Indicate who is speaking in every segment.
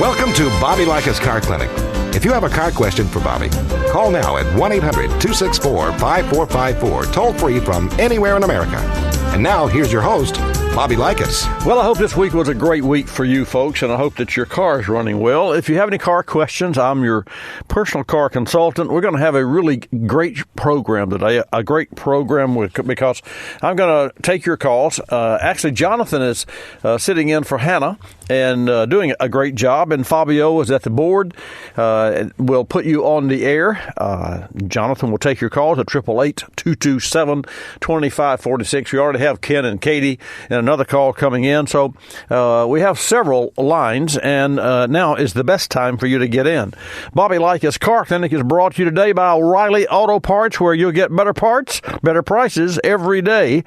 Speaker 1: Welcome to Bobby Likis Car Clinic. If you have a car question for Bobby, call now at 1-800-264-5454, toll free from anywhere in America. And now, here's your host, Bobby Likis.
Speaker 2: Well, I hope this week was a great week for you folks, and I hope that your car is running well. If you have any car questions, I'm your personal car consultant. We're going to have a really great program today, a great program because I'm going to take your calls. Actually, Jonathan is sitting in for Hannah and doing a great job, and Fabio is at the board. We'll put you on the air. Jonathan will take your calls at 888-227-2546. We already have Ken and Katie and another call coming in. So we have several lines, and now is the best time for you to get in. Bobby Likis Car Clinic is brought to you today by O'Reilly Auto Parts, where you'll get better parts, better prices every day.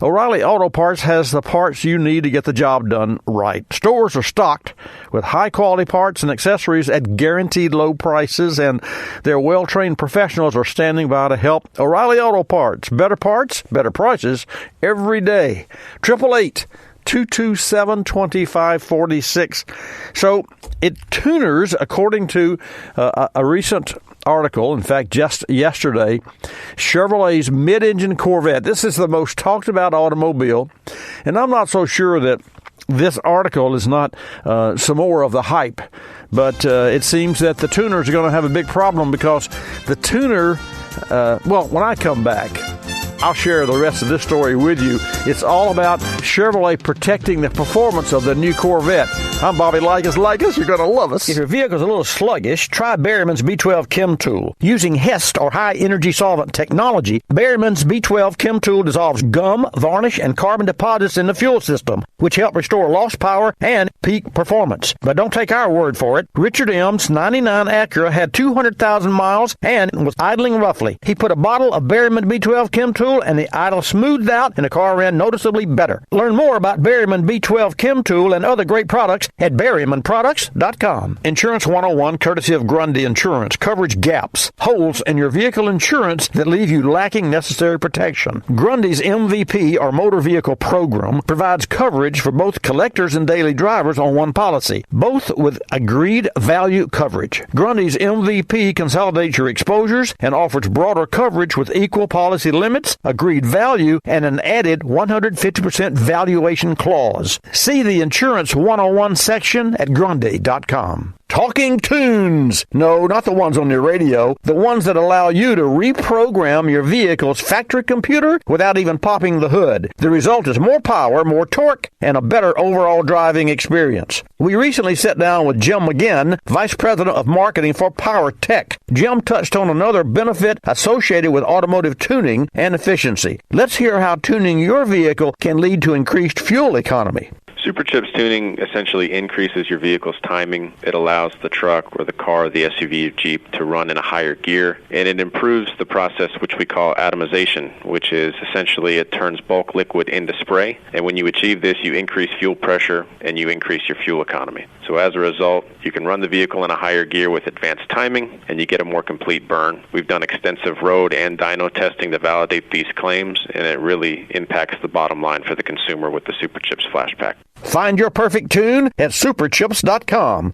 Speaker 2: O'Reilly Auto Parts has the parts you need to get the job done right. Stores are stocked with high-quality parts and accessories at guaranteed low prices, and their well-trained professionals are standing by to help. O'Reilly Auto Parts, better prices every day. 888-227-2546. So, tuners, according to a recent article, in fact, just yesterday, Chevrolet's mid-engine Corvette. This is the most talked about automobile, and I'm not so sure that this article is not some more of the hype, but it seems that the tuners are going to have a big problem because the tuner, when I come back, I'll share the rest of this story with you. It's all about Chevrolet protecting the performance of the new Corvette. I'm Bobby Likis. You're going to love us. If your vehicle's a little sluggish, try Berryman's B12 Chem Tool. Using HEST or high-energy solvent technology, Berryman's B12 Chem Tool dissolves gum, varnish, and carbon deposits in the fuel system, which help restore lost power and peak performance. But don't take our word for it. Richard M's 99 Acura had 200,000 miles and was idling roughly. He put a bottle of Berryman B12 Chem Tool and the idle smoothed out and the car ran noticeably better. Learn more about Berryman B12 Chem Tool and other great products at BerrymanProducts.com. Insurance 101, courtesy of Grundy Insurance. Coverage gaps, holes in your vehicle insurance that leave you lacking necessary protection. Grundy's MVP, or Motor Vehicle Program, provides coverage for both collectors and daily drivers on one policy, both with agreed value coverage. Grundy's MVP consolidates your exposures and offers broader coverage with equal policy limits, agreed value, and an added 150% valuation clause. See the Insurance 101 section at Grundy.com. Talking tunes. No, not the ones on your radio. The ones that allow you to reprogram your vehicle's factory computer without even popping the hood. The result is more power, more torque, and a better overall driving experience. We recently sat down with Jim McGinn, Vice President of Marketing for Power Tech. Jim touched on another benefit associated with automotive tuning and efficiency. Let's hear how tuning your vehicle can lead to increased fuel economy.
Speaker 3: Superchips tuning essentially increases your vehicle's timing. It allows the truck or the car, the SUV or Jeep to run in a higher gear, and it improves the process which we call atomization, which is essentially it turns bulk liquid into spray, and when you achieve this, you increase fuel pressure and you increase your fuel economy. So as a result, you can run the vehicle in a higher gear with advanced timing, and you get a more complete burn. We've done extensive road and dyno testing to validate these claims, and it really impacts the bottom line for the consumer with the Superchips Flash Pack.
Speaker 2: Find your perfect tune at superchips.com.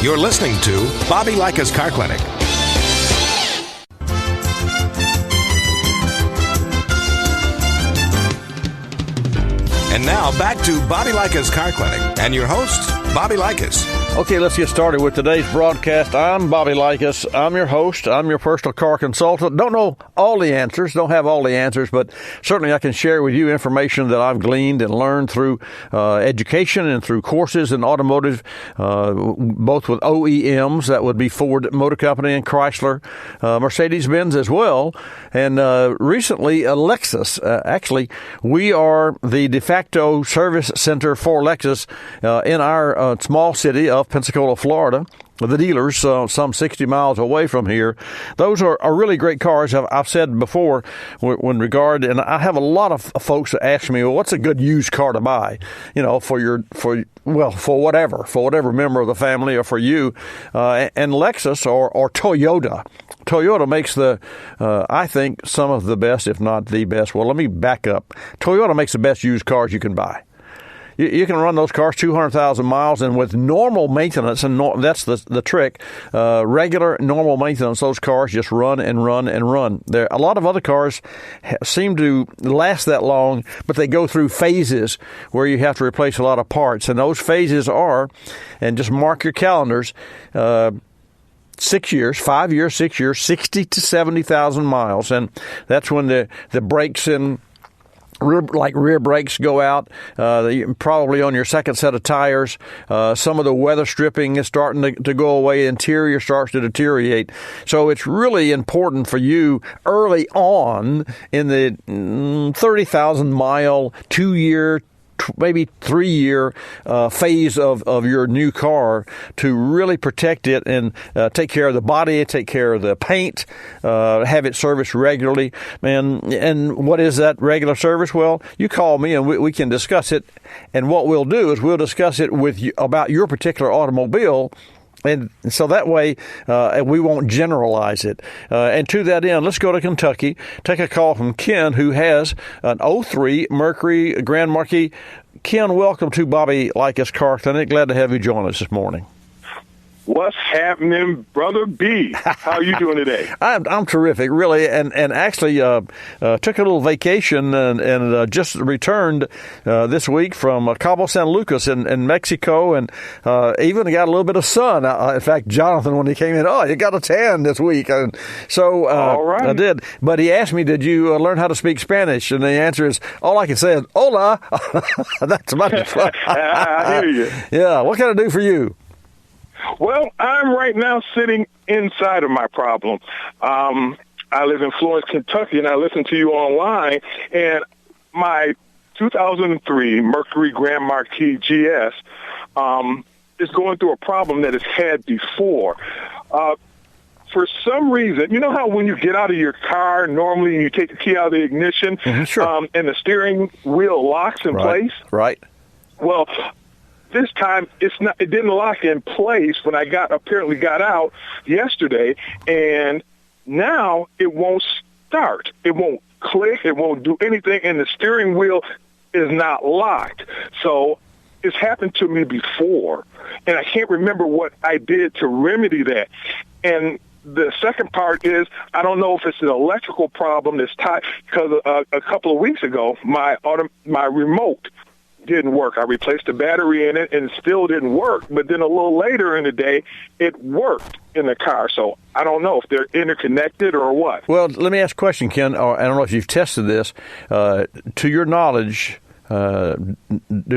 Speaker 1: You're listening to Bobby Likis Car Clinic. And now back to Bobby Likis Car Clinic and your host, Bobby Likis.
Speaker 2: Okay, let's get started with today's broadcast. I'm Bobby Likis. I'm your host. I'm your personal car consultant. Don't know all the answers, don't have all the answers, but certainly I can share with you information that I've gleaned and learned through education and through courses in automotive, both with OEMs, that would be Ford Motor Company and Chrysler, Mercedes-Benz as well, and recently Lexus. Actually, we are the de facto service center for Lexus in our small city of Pensacola, Florida. The dealers, some 60 miles away from here. Those are really great cars. I've said before when regard, and I have a lot of folks that ask me, well, what's a good used car to buy? You know, for whatever member of the family or for you. And Lexus or Toyota. Toyota makes I think, some of the best, if not the best. Well, let me back up. Toyota makes the best used cars you can buy. you can run those cars 200,000 miles, and with normal maintenance, and that's the trick, regular normal maintenance, those cars just run and run and run. There, a lot of other cars seem to last that long, but they go through phases where you have to replace a lot of parts, and those phases are, and just mark your calendars, 6 years, 5 years, 6 years, 60 to 70,000 miles, and that's when the brakes and rear brakes go out, probably on your second set of tires. Some of the weather stripping is starting to go away. Interior starts to deteriorate. So it's really important for you early on in the 30,000 mile, 2 year, maybe 3 year phase of your new car to really protect it and take care of the body, take care of the paint, have it serviced regularly. And what is that regular service? Well, you call me and we can discuss it. And what we'll do is we'll discuss it with you about your particular automobile. And so that way, we won't generalize it. And to that end, let's go to Kentucky. Take a call from Ken, who has an 03 Mercury Grand Marquis. Ken, welcome to Bobby Likis Car Clinic. Glad to have you join us this morning.
Speaker 4: What's happening, Brother B? How are you doing today?
Speaker 2: I'm terrific, really, and actually took a little vacation and just returned this week from Cabo San Lucas in Mexico, and even got a little bit of sun. In fact, Jonathan, when he came in, you got a tan this week. And so
Speaker 4: all right.
Speaker 2: I did. But he asked me, did you learn how to speak Spanish? And the answer is, all I can say is, hola. That's about it.
Speaker 4: I hear you.
Speaker 2: Yeah. What can I do for you?
Speaker 4: Well, I'm right now sitting inside of my problem. I live in Florence, Kentucky, and I listen to you online. And my 2003 Mercury Grand Marquis GS is going through a problem that it's had before. For some reason, you know how when you get out of your car, normally you take the key out of the ignition,
Speaker 2: sure.
Speaker 4: And the steering wheel locks in place?
Speaker 2: Right.
Speaker 4: Well, this time it didn't lock in place when I apparently got out yesterday, and now it won't start. It won't click. It won't do anything, and the steering wheel is not locked. So it's happened to me before, and I can't remember what I did to remedy that. And the second part is I don't know if it's an electrical problem that's tied, because a couple of weeks ago my remote didn't work. I replaced the battery in it and it still didn't work. But then a little later in the day, it worked in the car. So I don't know if they're interconnected or what.
Speaker 2: Well, let me ask a question, Ken. I don't know if you've tested this. To your knowledge, do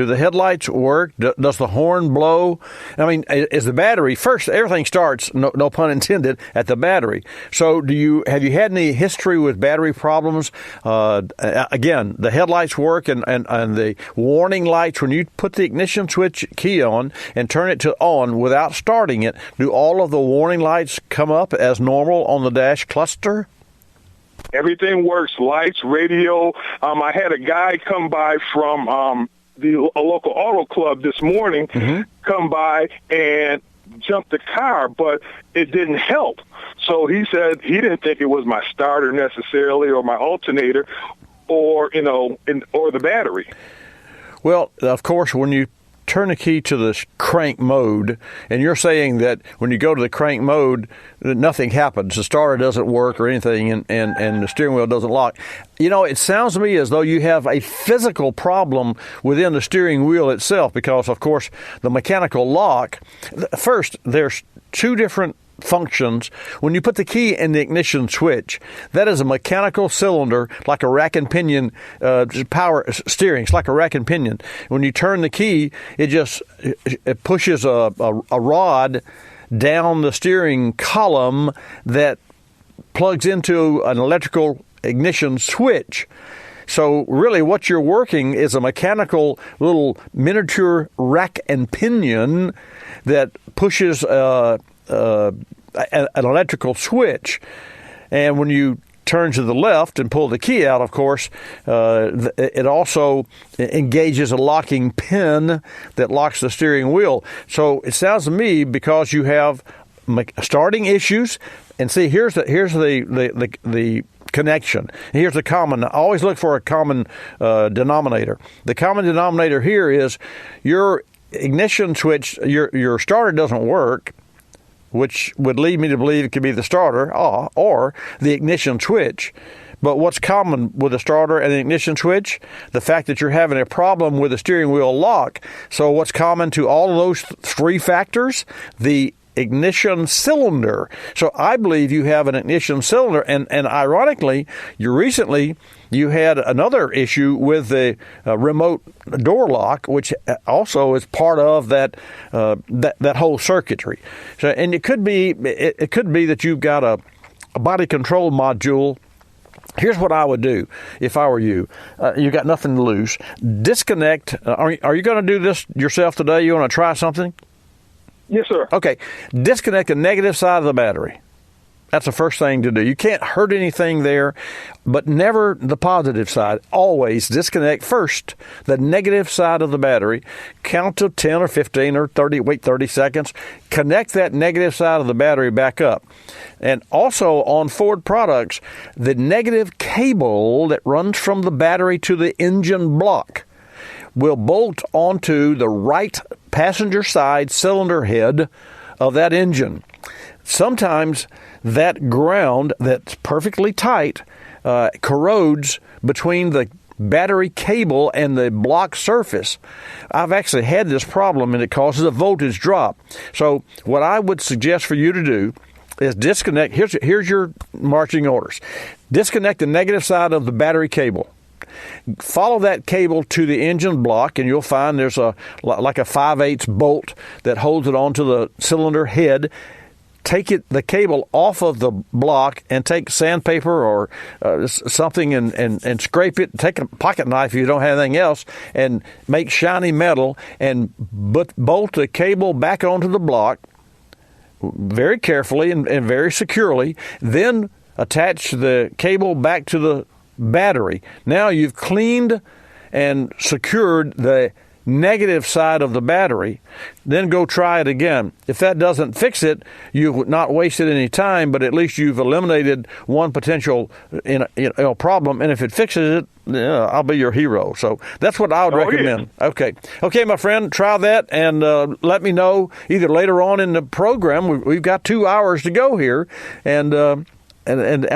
Speaker 2: the headlights work? Does the horn blow? I mean, is the battery first? Everything starts, no pun intended, at the battery. So, have you had any history with battery problems? Again, the headlights work, and the warning lights when you put the ignition switch key on and turn it to on without starting it. Do all of the warning lights come up as normal on the dash cluster?
Speaker 4: Everything works, lights, radio. I had a guy come by from a local auto club this morning, come by and jump the car, but it didn't help. So he said he didn't think it was my starter necessarily, or my alternator, or or the battery. Well,
Speaker 2: of course, when you turn the key to the crank mode, and you're saying that when you go to the crank mode, nothing happens. The starter doesn't work or anything, and the steering wheel doesn't lock. It sounds to me as though you have a physical problem within the steering wheel itself, because, of course, the mechanical lock, first, there's two different functions. When you put the key in the ignition switch, that is a mechanical cylinder, like a rack and pinion power steering. It's like a rack and pinion. When you turn the key, it pushes a rod down the steering column that plugs into an electrical ignition switch. So really what you're working is a mechanical little miniature rack and pinion that pushes an electrical switch. And when you turn to the left and pull the key out, of course, it also engages a locking pin that locks the steering wheel. So it sounds to me, because you have starting issues, and see, here's the connection. Here's the common. Always look for a common denominator. The common denominator here is your ignition switch, your starter doesn't work, which would lead me to believe it could be the starter or the ignition switch. But what's common with a starter and an ignition switch? The fact that you're having a problem with the steering wheel lock. So what's common to all of those three factors? The ignition cylinder. So I believe you have an ignition cylinder, and ironically, you had another issue with the remote door lock, which also is part of that whole circuitry. So, and it could be that you've got a body control module. Here's what I would do if I were you. You got nothing to lose. Disconnect. Are you going to do this yourself today? You want to try something?
Speaker 4: Yes, sir.
Speaker 2: Okay. Disconnect the negative side of the battery. That's the first thing to do. You can't hurt anything there, but never the positive side. Always disconnect first the negative side of the battery. Count to 10 or 15 or 30, wait 30 seconds. Connect that negative side of the battery back up. And also on Ford products, the negative cable that runs from the battery to the engine block will bolt onto the right passenger side cylinder head of that engine. Sometimes that ground that's perfectly tight corrodes between the battery cable and the block surface. I've actually had this problem, and it causes a voltage drop. So what I would suggest for you to do is disconnect. Here's your marching orders. Disconnect the negative side of the battery cable. Follow that cable to the engine block, and you'll find there's like a 5/8 bolt that holds it onto the cylinder head. Take the cable off of the block and take sandpaper or something and scrape it. Take a pocket knife if you don't have anything else, and make shiny metal and bolt the cable back onto the block very carefully and very securely. Then attach the cable back to the battery. Now you've cleaned and secured the negative side of the battery. Then go try it again. If that doesn't fix it, you've not wasted any time, but at least you've eliminated one potential problem. And if it fixes it, I'll be your hero. So that's what I would recommend. Yeah. Okay, my friend, try that and let me know either later on in the program. We've got 2 hours to go here, and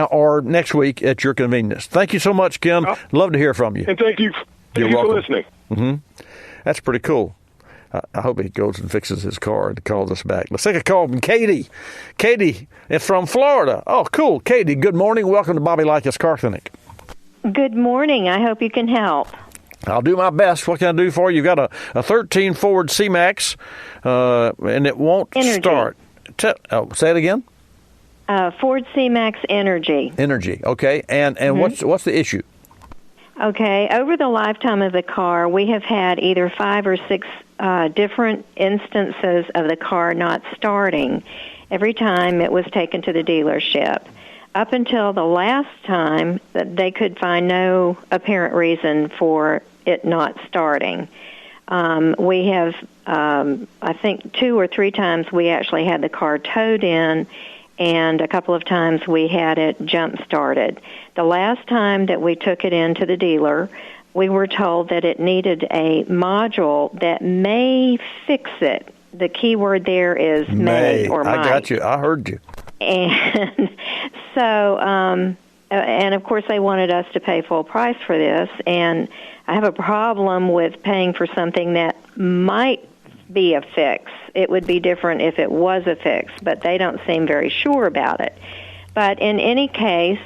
Speaker 2: or next week at your convenience. Thank you so much, Ken. Love to hear from you.
Speaker 4: And thank you for listening.
Speaker 2: Mm-hmm. That's pretty cool. I hope he goes and fixes his car and calls us back. Let's take a call from Katie. Katie is from Florida. Oh, cool. Katie, good morning. Welcome to Bobby Likis Car Clinic.
Speaker 5: Good morning. I hope you can help.
Speaker 2: I'll do my best. What can I do for you? You've got a 13 Ford C-Max, and it won't start. Say it again?
Speaker 5: Ford C-Max Energy.
Speaker 2: Energy, okay. And what's the issue?
Speaker 5: Okay, over the lifetime of the car, we have had either 5 or 6 different instances of the car not starting every time it was taken to the dealership. Up until the last time, they could find no apparent reason for it not starting. We have, I think, 2 or 3 times we actually had the car towed in, and a couple of times we had it jump-started. The last time that we took it into the dealer, we were told that it needed a module that may fix it. The key word there is may or might.
Speaker 2: I got you. I heard you.
Speaker 5: And so, and of course they wanted us to pay full price for this, and I have a problem with paying for something that might be a fix. It would be different if it was a fix, but they don't seem very sure about it. But in any case,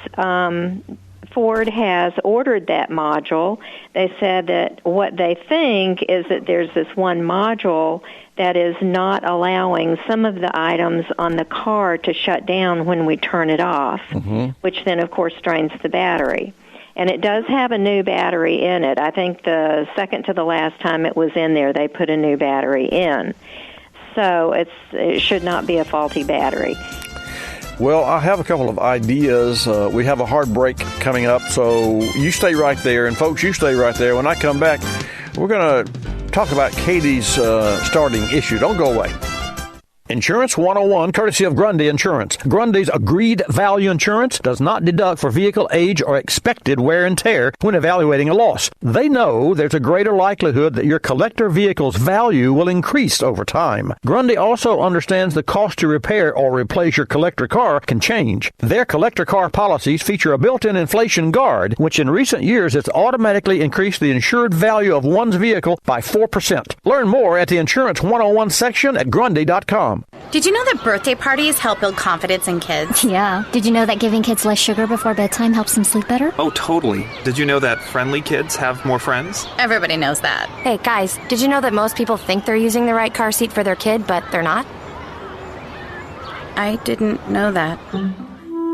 Speaker 5: Ford has ordered that module. They said that what they think is that there's this one module that is not allowing some of the items on the car to shut down when we turn it off, which then, of course, strains the battery. And it does have a new battery in it. I think the second to the last time it was in there, they put a new battery in. So it should not be a faulty battery.
Speaker 2: Well, I have a couple of ideas. We have a hard break coming up, so you stay right there. And, folks, you stay right there. When I come back, we're going to talk about Katie's starting issue. Don't go away. Insurance 101, courtesy of Grundy Insurance. Grundy's agreed value insurance does not deduct for vehicle age or expected wear and tear when evaluating a loss. They know there's a greater likelihood that your collector vehicle's value will increase over time. Grundy also understands the cost to repair or replace your collector car can change. Their collector car policies feature a built-in inflation guard, which in recent years has automatically increased the insured value of one's vehicle by 4%. Learn more at the Insurance 101 section at Grundy.com.
Speaker 6: Did you know that birthday parties help build confidence in kids?
Speaker 7: Yeah. Did you know that giving kids less sugar before bedtime helps them sleep better?
Speaker 8: Oh, totally. Did you know that friendly kids have more friends?
Speaker 6: Everybody knows that.
Speaker 9: Hey, guys, did you know that most people think they're using the right car seat for their kid, but they're not?
Speaker 6: I didn't know that.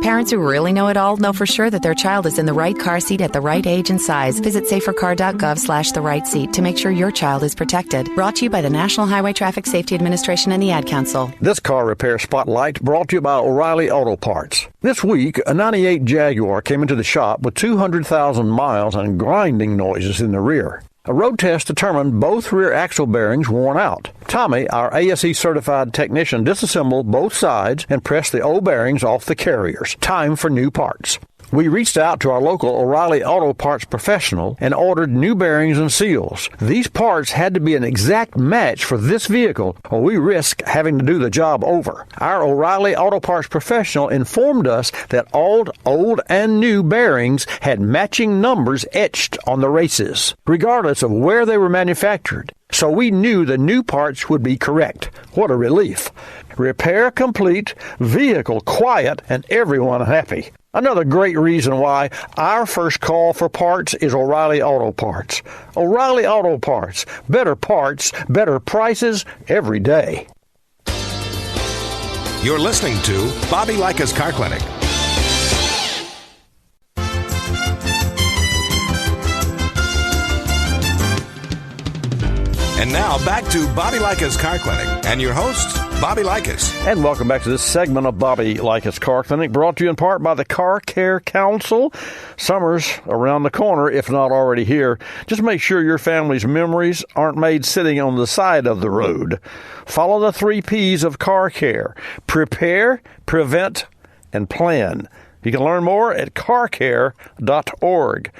Speaker 10: Parents who really know it all know for sure that their child is in the right car seat at the right age and size. Visit safercar.gov/the right seat to make sure your child is protected. Brought to you by the National Highway Traffic Safety Administration and the Ad Council.
Speaker 2: This car repair spotlight brought to you by O'Reilly Auto Parts. This week, a 98 Jaguar came into the shop with 200,000 miles and grinding noises in the rear. A road test determined both rear axle bearings worn out. Tommy, our ASE-certified technician, disassembled both sides and pressed the old bearings off the carriers. Time for new parts. We reached out to our local O'Reilly Auto Parts professional and ordered new bearings and seals. These parts had to be an exact match for this vehicle, or we risk having to do the job over. Our O'Reilly Auto Parts professional informed us that all old and new bearings had matching numbers etched on the races, regardless of where they were manufactured. So we knew the new parts would be correct. What a relief. Repair complete, vehicle quiet, and everyone happy. Another great reason why our first call for parts is O'Reilly Auto Parts. O'Reilly Auto Parts. Better parts, better prices every day.
Speaker 1: You're listening to Bobby Likis Car Clinic. And now back to Bobby Likis Car Clinic and your host, Bobby Likis.
Speaker 2: And welcome back to this segment of Bobby Likis Car Clinic, brought to you in part by the Car Care Council. Summer's around the corner, if not already here. Just make sure your family's memories aren't made sitting on the side of the road. Follow the 3 P's of car care: prepare, prevent, and plan. You can learn more at carcare.org.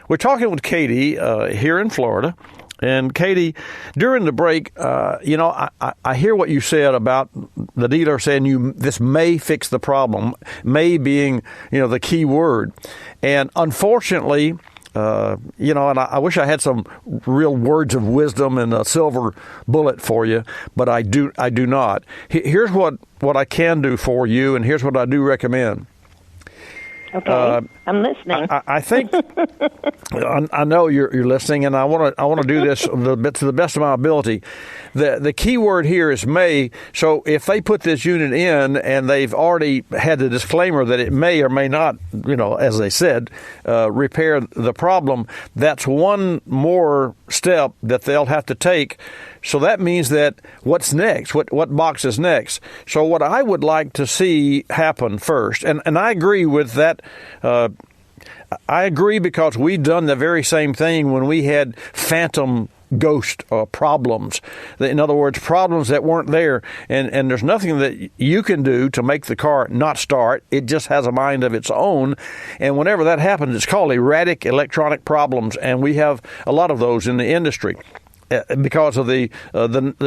Speaker 2: We're talking with Katie here in Florida. And Katie, during the break, I hear what you said about the dealer saying this may fix the problem, may being, the key word. And unfortunately, and I wish I had some real words of wisdom and a silver bullet for you, but I do not. Here's what I can do for you, and here's what I do recommend.
Speaker 5: Okay, I'm listening.
Speaker 2: I think I know you're listening, and I want to do this to the best of my ability. The key word here is may. So if they put this unit in and they've already had the disclaimer that it may or may not, as they said, repair the problem, that's one more step that they'll have to take. So that means that what's next? What box is next? So what I would like to see happen first, and I agree with that. I agree because we've done the very same thing when we had phantom ghost problems. In other words, problems that weren't there, and there's nothing that you can do to make the car not start. It just has a mind of its own, and whenever that happens, it's called erratic electronic problems, and we have a lot of those in the industry because of the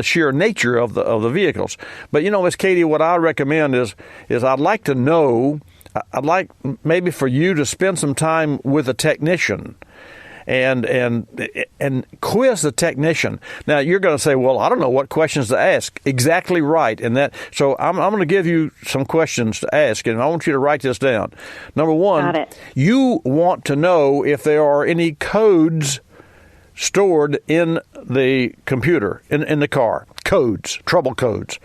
Speaker 2: sheer nature of the vehicles. But Miss Katie, what I recommend is I'd like to know. I'd like maybe for you to spend some time with a technician and quiz the technician. Now you're going to say, well, I don't know what questions to ask. Exactly right. So I'm going to give you some questions to ask, and I want you to write this down. Number one, you want to know if there are any codes stored in the computer, in the car. Codes, trouble codes.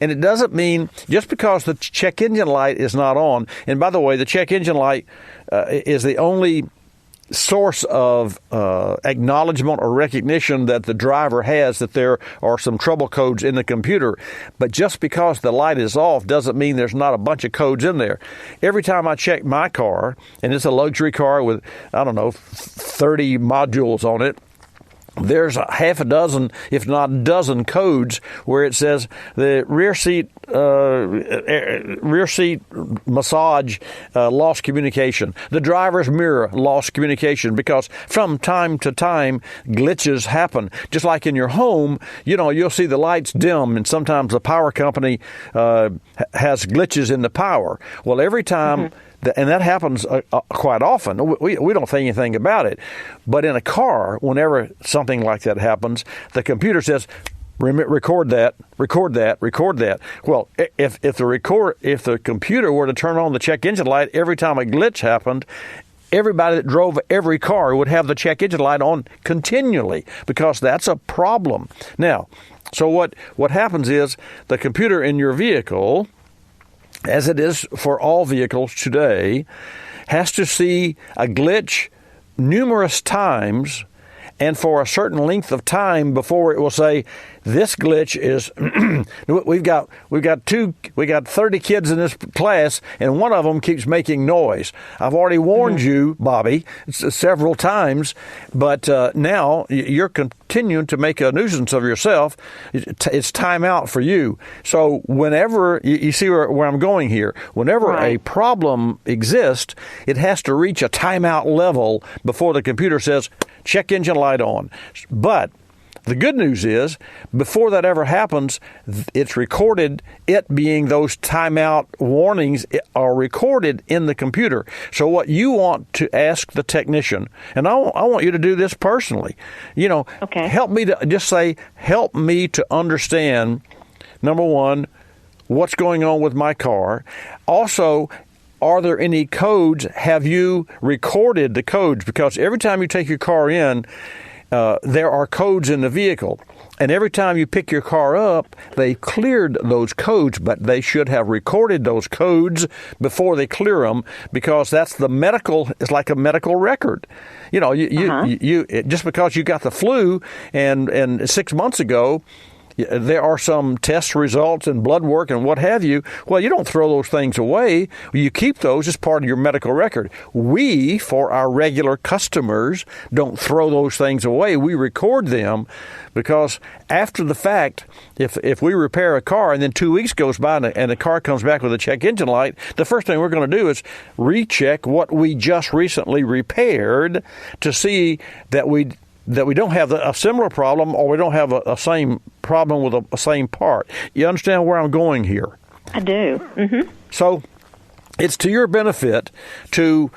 Speaker 2: And it doesn't mean just because the check engine light is not on. And by the way, the check engine light is the only source of acknowledgement or recognition that the driver has that there are some trouble codes in the computer. But just because the light is off doesn't mean there's not a bunch of codes in there. Every time I check my car, and it's a luxury car with, 30 modules on it, there's a half a dozen, if not a dozen, codes where it says the rear seat massage lost communication, the driver's mirror lost communication, because from time to time glitches happen. Just like in your home, you'll see the lights dim, and sometimes the power company has glitches in the power. Well, every time. And that happens quite often. We don't think anything about it. But in a car, whenever something like that happens, the computer says, record that. Well, if the computer were to turn on the check engine light every time a glitch happened, everybody that drove every car would have the check engine light on continually, because that's a problem. Now, so what happens is the computer in your vehicle, as it is for all vehicles today, has to see a glitch numerous times and for a certain length of time before it will say, this glitch is we've got 30 kids in this class, and one of them keeps making noise. I've already warned you, Bobby, several times, but now you're continuing to make a nuisance of yourself. It's time out for you. So whenever you see where I'm going here, whenever a problem exists, it has to reach a timeout level before the computer says, check engine light on. But the good news is, before that ever happens, it's recorded. It being those timeout warnings are recorded in the computer. So what you want to ask the technician, and I want you to do this personally, help me to understand, number one, what's going on with my car. Also, are there any codes? Have you recorded the codes? Because every time you take your car in, there are codes in the vehicle. And every time you pick your car up, they cleared those codes, but they should have recorded those codes before they clear them, because that's it's like a medical record. You just because you got the flu and 6 months ago, there are some test results and blood work and what have you. Well, you don't throw those things away. You keep those as part of your medical record. We, for our regular customers, don't throw those things away. We record them, because after the fact, if we repair a car and then 2 weeks goes by and the car comes back with a check engine light, the first thing we're going to do is recheck what we just recently repaired to see that we don't have a similar problem, or we don't have a same problem with a same part. You understand where I'm going here?
Speaker 5: I do. Mm-hmm.
Speaker 2: So it's to your benefit to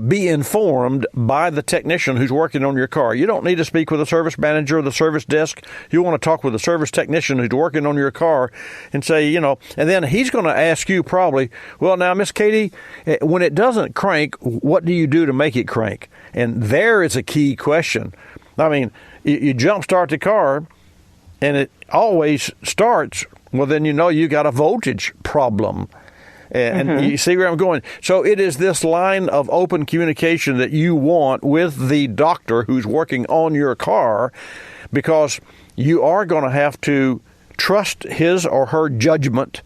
Speaker 2: be informed by the technician who's working on your car. You don't need to speak with a service manager or the service desk. You want to talk with a service technician who's working on your car and say, and then he's going to ask you probably, well, now, Miss Katie, when it doesn't crank, what do you do to make it crank? And there is a key question. I mean, you jump start the car and it always starts. Well, then you got a voltage problem. And you see where I'm going. So it is this line of open communication that you want with the doctor who's working on your car, because you are going to have to trust his or her judgment,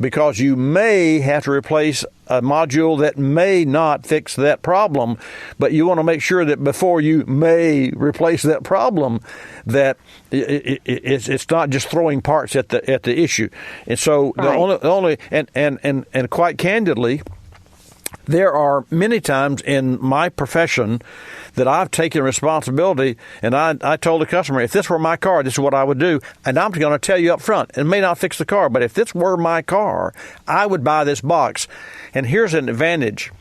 Speaker 2: because you may have to replace a module that may not fix that problem, but you want to make sure that before you may replace that problem, that it's not just throwing parts at the issue. And so and quite candidly, there are many times in my profession that I've taken responsibility, and I told the customer, if this were my car, this is what I would do. And I'm going to tell you up front, it may not fix the car, but if this were my car, I would buy this box. And here's an advantage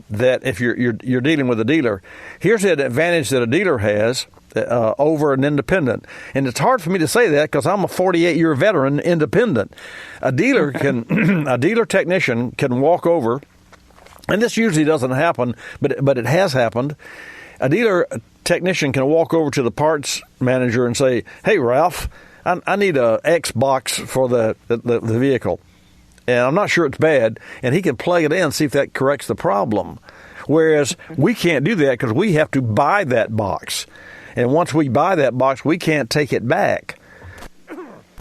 Speaker 2: that if you're dealing with a dealer, here's an advantage that a dealer has over an independent. And it's hard for me to say that because I'm a 48-year veteran independent. A dealer a dealer technician can walk over, and this usually doesn't happen, but it has happened. A dealer technician can walk over to the parts manager and say, hey, Ralph, I need a X box for the vehicle, and I'm not sure it's bad, and he can plug it in and see if that corrects the problem. Whereas we can't do that because we have to buy that box. And once we buy that box, we can't take it back.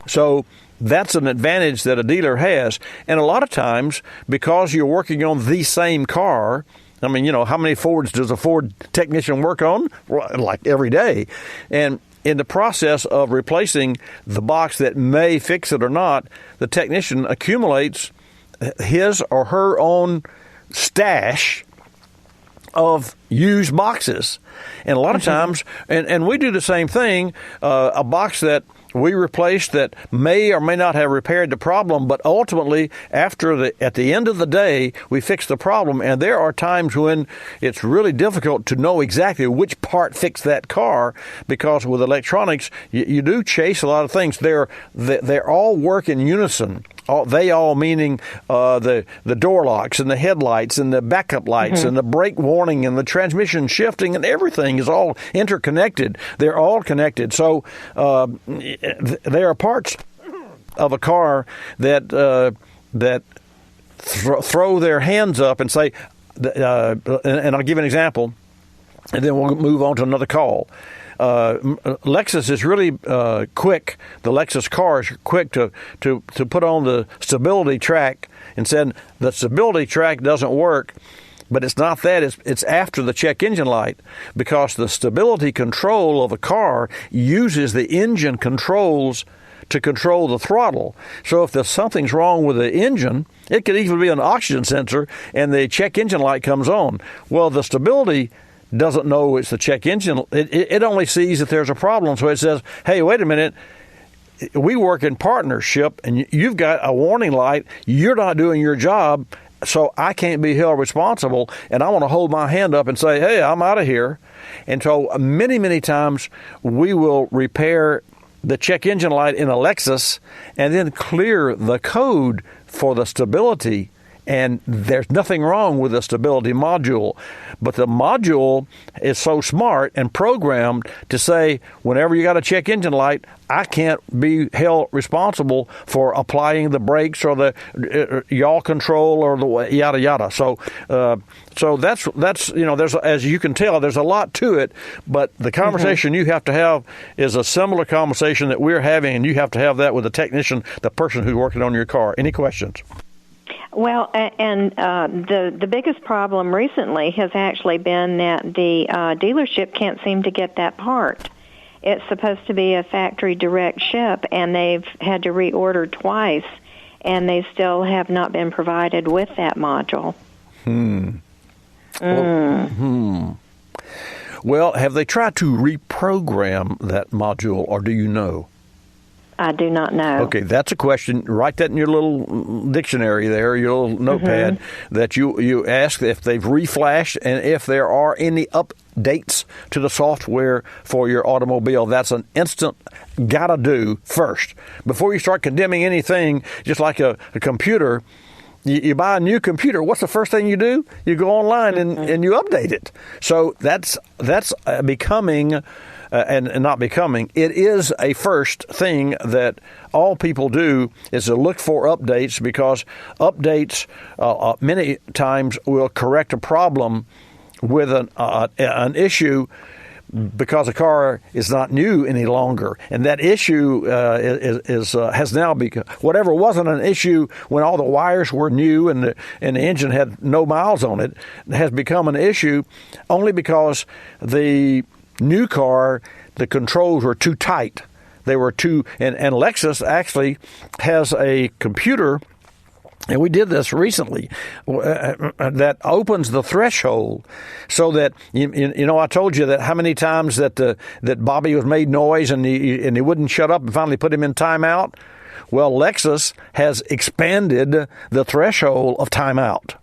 Speaker 2: So that's an advantage that a dealer has. And a lot of times, because you're working on the same car, I mean, how many Fords does a Ford technician work on? Like every day. And in the process of replacing the box that may fix it or not, the technician accumulates his or her own stash of used boxes. And a lot of times, and we do the same thing, a box that we replaced that may or may not have repaired the problem, but ultimately, at the end of the day, we fix the problem. And there are times when it's really difficult to know exactly which part fixed that car, because with electronics, you do chase a lot of things. They're all work in unison. They all meaning the door locks and the headlights and the backup lights and the brake warning and the transmission shifting, and everything is all interconnected. They're all connected. So there are parts of a car that throw their hands up and say, and I'll give an example, and then we'll move on to another call. Lexus is really quick. The Lexus car is quick to put on the stability track and said the stability track doesn't work. But it's not that. It's after the check engine light, because the stability control of a car uses the engine controls to control the throttle. So if there's something's wrong with the engine, it could even be an oxygen sensor, and the check engine light comes on. Well, the stability doesn't know it's the check engine. It only sees that there's a problem. So it says, hey, wait a minute. We work in partnership, and you've got a warning light. You're not doing your job, so I can't be held responsible, and I want to hold my hand up and say, hey, I'm out of here. And so many, many times we will repair the check engine light in a Lexus and then clear the code for the stability. And there's nothing wrong with the stability module. But the module is so smart and programmed to say, whenever you got a check engine light, I can't be held responsible for applying the brakes or the yaw control or the yada yada. So that's there's, as you can tell, there's a lot to it. But the conversation you have to have is a similar conversation that we're having, and you have to have that with the technician, the person who's working on your car. Any questions?
Speaker 5: Well, and the biggest problem recently has actually been that the dealership can't seem to get that part. It's supposed to be a factory direct ship, and they've had to reorder twice, and they still have not been provided with that module.
Speaker 2: Well, have they tried to reprogram that module, or do you know?
Speaker 5: I do not know. Okay,
Speaker 2: that's a question. Write that in your little dictionary there, your little notepad, that you ask if they've reflashed and if there are any updates to the software for your automobile. That's an instant gotta do first. Before you start condemning anything, just like a computer, you buy a new computer, what's the first thing you do? You go online and you update it. So that's becoming... and not becoming, it is a first thing that all people do, is to look for updates, because updates many times will correct a problem with an issue, because a car is not new any longer, and that issue has now become, whatever wasn't an issue when all the wires were new and the engine had no miles on it, has become an issue only because the new car, the controls were too tight. They were too, and Lexus actually has a computer, and we did this recently, that opens the threshold so that, I told you that how many times that Bobby was made noise and he wouldn't shut up and finally put him in timeout. Well, Lexus has expanded the threshold of timeout.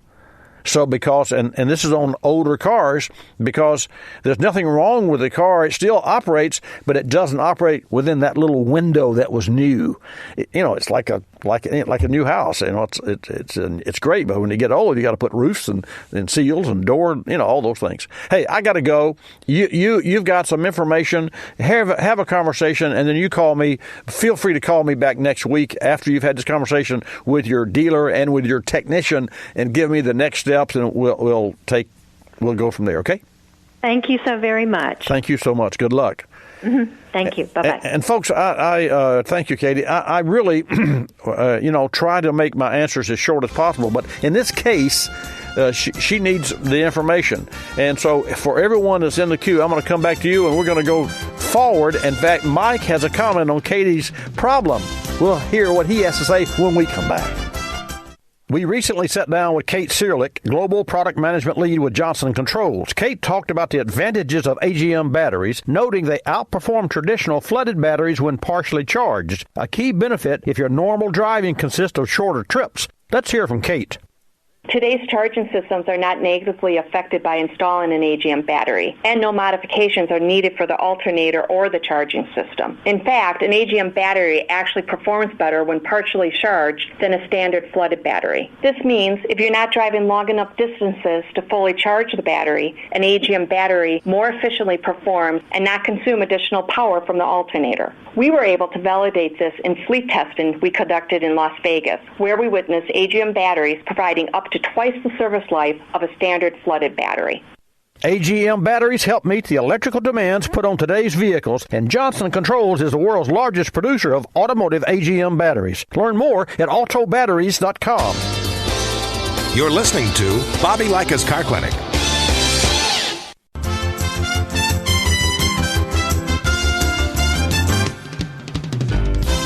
Speaker 2: So because, and this is on older cars, because there's nothing wrong with the car. It still operates, but it doesn't operate within that little window that was new. It's like a new house. It's great, but when you get old, you got to put roofs and seals and door, all those things. Hey, I got to go. You've got some information. Have a conversation, and then you call me. Feel free to call me back next week after you've had this conversation with your dealer and with your technician, and give me the next steps, and we'll go from there. Okay. Thank you so very much. Thank you so much. Good luck.
Speaker 5: Thank you. Bye-bye.
Speaker 2: And folks, I thank you, Katie. I really, try to make my answers as short as possible. But in this case, she needs the information. And so for everyone that's in the queue, I'm going to come back to you, and we're going to go forward. In fact, Mike has a comment on Katie's problem. We'll hear what he has to say when we come back. We recently sat down with Kate Searlick, Global Product Management Lead with Johnson Controls. Kate talked about the advantages of AGM batteries, noting they outperform traditional flooded batteries when partially charged, a key benefit if your normal driving consists of shorter trips. Let's hear from Kate.
Speaker 11: Today's charging systems are not negatively affected by installing an AGM battery, and no modifications are needed for the alternator or the charging system. In fact, an AGM battery actually performs better when partially charged than a standard flooded battery. This means if you're not driving long enough distances to fully charge the battery, an AGM battery more efficiently performs and not consume additional power from the alternator. We were able to validate this in fleet testing we conducted in Las Vegas, where we witnessed AGM batteries providing up to twice the service life of a standard flooded battery.
Speaker 2: AGM batteries help meet the electrical demands put on today's vehicles, and Johnson Controls is the world's largest producer of automotive AGM batteries. Learn more at autobatteries.com.
Speaker 1: You're listening to Bobby Likis Car Clinic.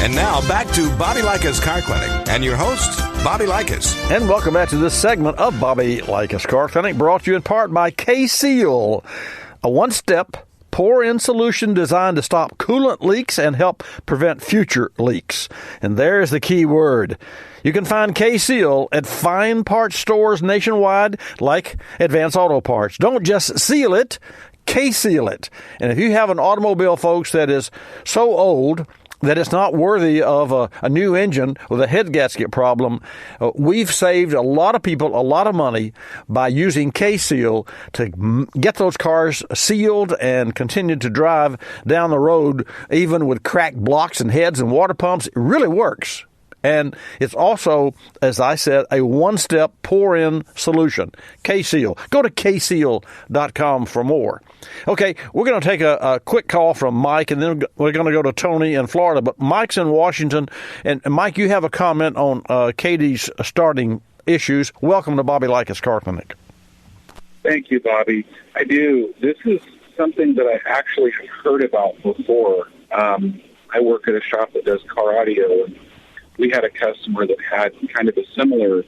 Speaker 1: And now back to Bobby Likis Car Clinic and your host, Bobby Likis.
Speaker 2: And welcome back to this segment of Bobby Likis Car Clinic, brought to you in part by K-Seal, a one-step pour-in solution designed to stop coolant leaks and help prevent future leaks. And there's the key word. You can find K-Seal at fine parts stores nationwide like Advance Auto Parts. Don't just seal it, K-Seal it. And if you have an automobile, folks, that is so old that it's not worthy of a new engine with a head gasket problem, we've saved a lot of people a lot of money by using K-Seal to get those cars sealed and continue to drive down the road, even with cracked blocks and heads and water pumps. It really works. And it's also, as I said, a one-step pour-in solution. K-Seal. Go to kseal.com for more. Okay, we're going to take a quick call from Mike, and then we're going to go to Tony in Florida. But Mike's in Washington. And Mike, you have a comment on Katie's starting issues. Welcome to Bobby Likis Car Clinic.
Speaker 12: Thank you, Bobby. I do. This is something that I actually have heard about before. I work at a shop that does car audio, and we had a customer that had kind of a similar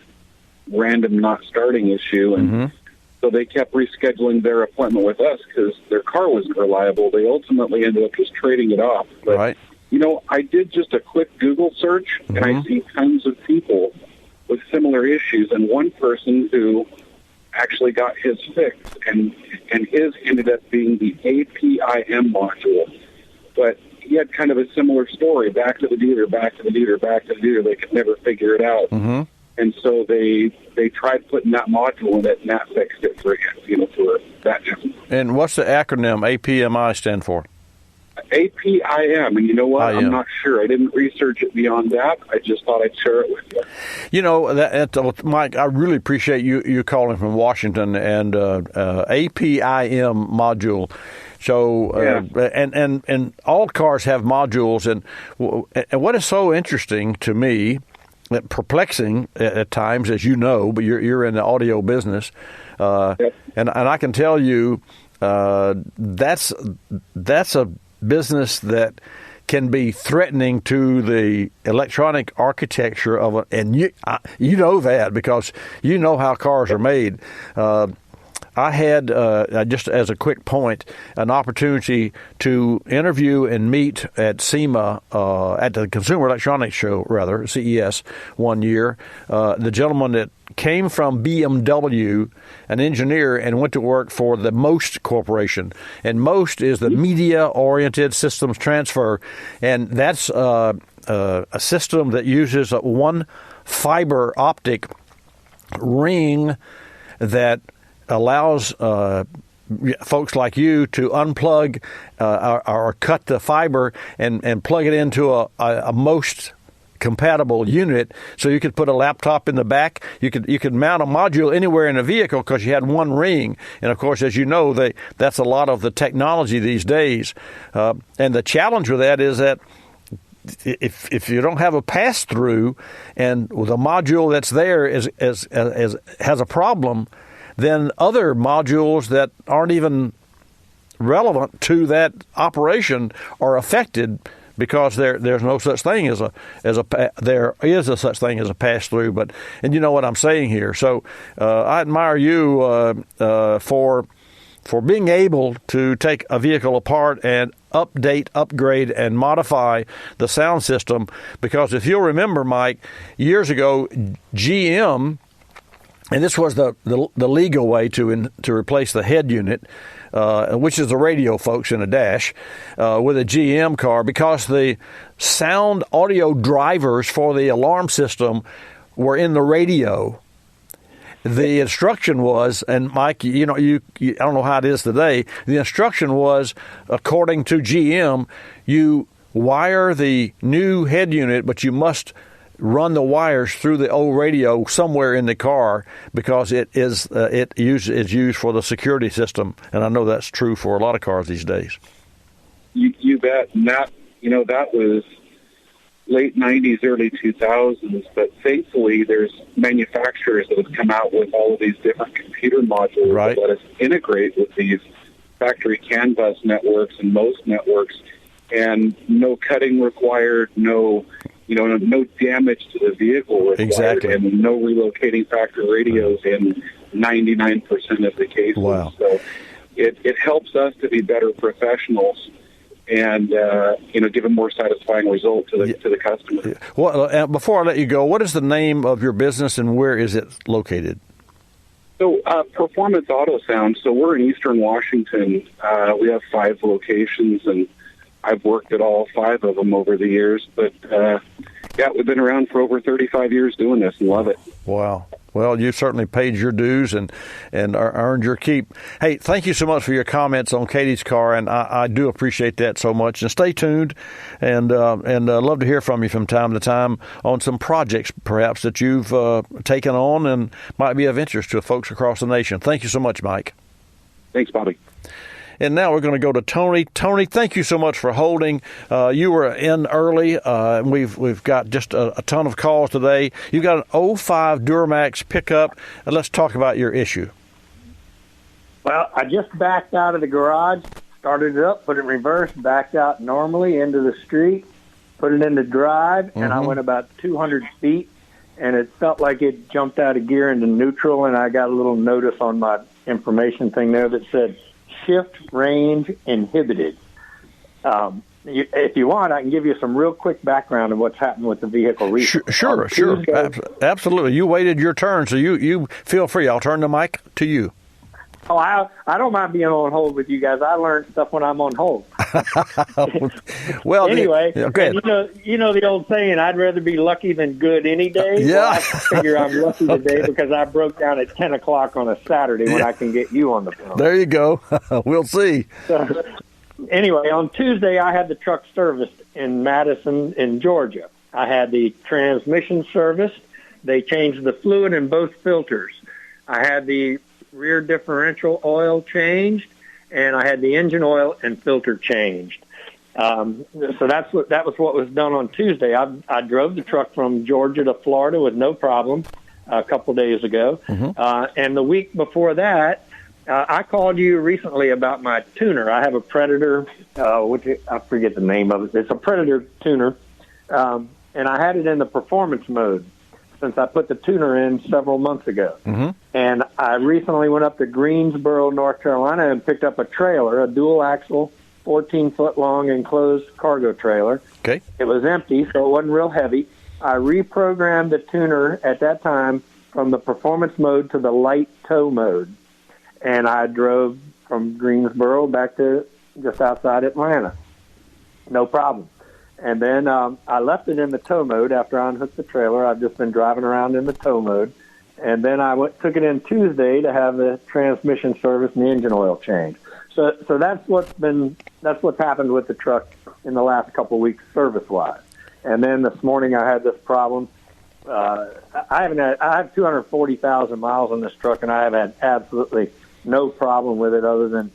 Speaker 12: random not starting issue, and so they kept rescheduling their appointment with us because their car wasn't reliable. They ultimately ended up just trading it off. But, you know, I did just a quick Google search, and I see tons of people with similar issues, and one person who actually got his fixed, and his ended up being the APIM module. But he had kind of a similar story, back to the dealer, back to the dealer, back to the dealer. They could never figure it out. And so they tried putting that module in it, and that fixed it for him, you know, for that gentleman.
Speaker 2: And what's the acronym APMI stand for?
Speaker 12: APIM, and you know what? I'm not sure. I didn't research it beyond that. I just thought I'd share it with you.
Speaker 2: You know, Mike, I really appreciate you calling from Washington, and APIM module. So, and all cars have modules, and what is so interesting to me, perplexing at times, as you know, but you're in the audio business, and I can tell you that's a business that can be threatening to the electronic architecture of it, and you know that because you know how cars are made. I had, just as a quick point, an opportunity to interview and meet at SEMA, at the Consumer Electronics Show, rather, CES, one year. The gentleman that came from BMW, an engineer, and went to work for the MOST Corporation. And MOST is the Media-Oriented Systems Transfer, and that's a system that uses one fiber optic ring that allows folks like you to unplug or cut the fiber and plug it into a MOST compatible unit, so you could put a laptop in the back. You could mount a module anywhere in a vehicle because you had one ring. And of course, as you know, that's a lot of the technology these days. And the challenge with that is that if you don't have a pass through, and the module that's there has a problem, then other modules that aren't even relevant to that operation are affected, because there's no such thing as there is a such thing as a pass through. And you know what I'm saying here. So I admire you for being able to take a vehicle apart and update, upgrade, and modify the sound system. Because if you'll remember, Mike, years ago, GM, and this was the legal way to replace the head unit, which is the radio, folks, in a dash, with a GM car, because the sound audio drivers for the alarm system were in the radio. The instruction was, and Mike, you know, I don't know how it is today. The instruction was, according to GM, you wire the new head unit, but you must run the wires through the old radio somewhere in the car, because it's used for the security system, and I know that's true for a lot of cars these days.
Speaker 12: You bet. And that was late 90s, early 2000s, but thankfully there's manufacturers that have come out with all of these different computer modules that let us integrate with these factory CAN bus networks and most networks, and no cutting required, no damage to the vehicle required, and no relocating factory radios in 99% of the cases. Wow. So it helps us to be better professionals and give a more satisfying result to the customer.
Speaker 2: Well, before I let you go, what is the name of your business and where is it located?
Speaker 12: So Performance Auto Sound. So we're in Eastern Washington. We have 5 locations, and I've worked at all 5 of them over the years. But we've been around for over 35 years doing this and love it. Wow.
Speaker 2: Well, you certainly paid your dues and earned your keep. Hey, thank you so much for your comments on Katie's car, and I do appreciate that so much. And stay tuned, and love to hear from you from time to time on some projects perhaps that you've taken on and might be of interest to folks across the nation. Thank you so much, Mike.
Speaker 12: Thanks, Bobby.
Speaker 2: And now we're going to go to Tony. Tony, thank you so much for holding. You were in early. We've got just a ton of calls today. You got an 05 Duramax pickup, and let's talk about your issue.
Speaker 13: Well, I just backed out of the garage, started it up, put it in reverse, backed out normally into the street, put it into drive, and I went about 200 feet, and it felt like it jumped out of gear into neutral, and I got a little notice on my information thing there that said, shift range inhibited. If you want, I can give you some real quick background of what's happened with the vehicle recently.
Speaker 2: Sure. Absolutely. You waited your turn, so you feel free. I'll turn the mic to you.
Speaker 13: Oh, I don't mind being on hold with you guys. I learn stuff when I'm on hold.
Speaker 2: Well,
Speaker 13: anyway,
Speaker 2: okay.
Speaker 13: You know the old saying, I'd rather be lucky than good any day?
Speaker 2: Yeah.
Speaker 13: Well, I figure I'm lucky today because I broke down at 10 o'clock on a Saturday when I can get you on the phone.
Speaker 2: There you go. We'll see.
Speaker 13: So, anyway, on Tuesday, I had the truck serviced in Madison in Georgia. I had the transmission serviced. They changed the fluid in both filters. I had the rear differential oil changed, and I had the engine oil and filter changed. So that was what was done on Tuesday. I drove the truck from Georgia to Florida with no problem a couple days ago. And the week before that, I called you recently about my tuner. I have a Predator, I forget the name of it. It's a Predator tuner, and I had it in the performance mode since I put the tuner in several months ago. And I recently went up to Greensboro, North Carolina, and picked up a trailer, a dual-axle, 14-foot-long enclosed cargo trailer.
Speaker 2: Okay.
Speaker 13: It was empty, so it wasn't real heavy. I reprogrammed the tuner at that time from the performance mode to the light tow mode. And I drove from Greensboro back to just outside Atlanta. No problem. And then I left it in the tow mode after I unhooked the trailer. I've just been driving around in the tow mode. And then I took it in Tuesday to have the transmission service and the engine oil change. So that's what's happened with the truck in the last couple of weeks service-wise. And then this morning I had this problem. I have 240,000 miles on this truck, and I have had absolutely no problem with it other than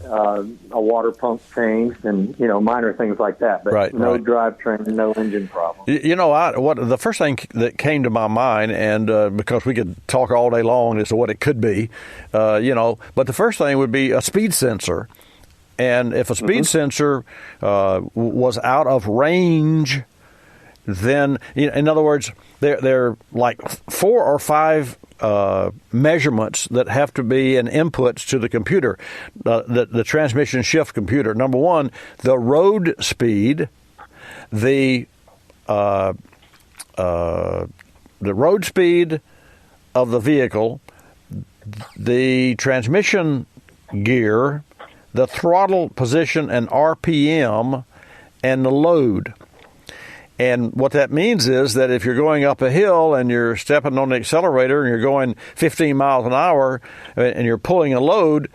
Speaker 13: a water pump changed and, minor things like that. But no drivetrain, no engine problem.
Speaker 2: The first thing that came to my mind, and because we could talk all day long as to what it could be, but the first thing would be a speed sensor. And if a speed sensor was out of range, then, in other words, there are like 4 or 5 measurements that have to be an inputs to the computer, the transmission shift computer. Number one, the road speed, the road speed of the vehicle, the transmission gear, the throttle position and RPM, and the load. And what that means is that if you're going up a hill and you're stepping on the accelerator and you're going 15 miles an hour and you're pulling a load,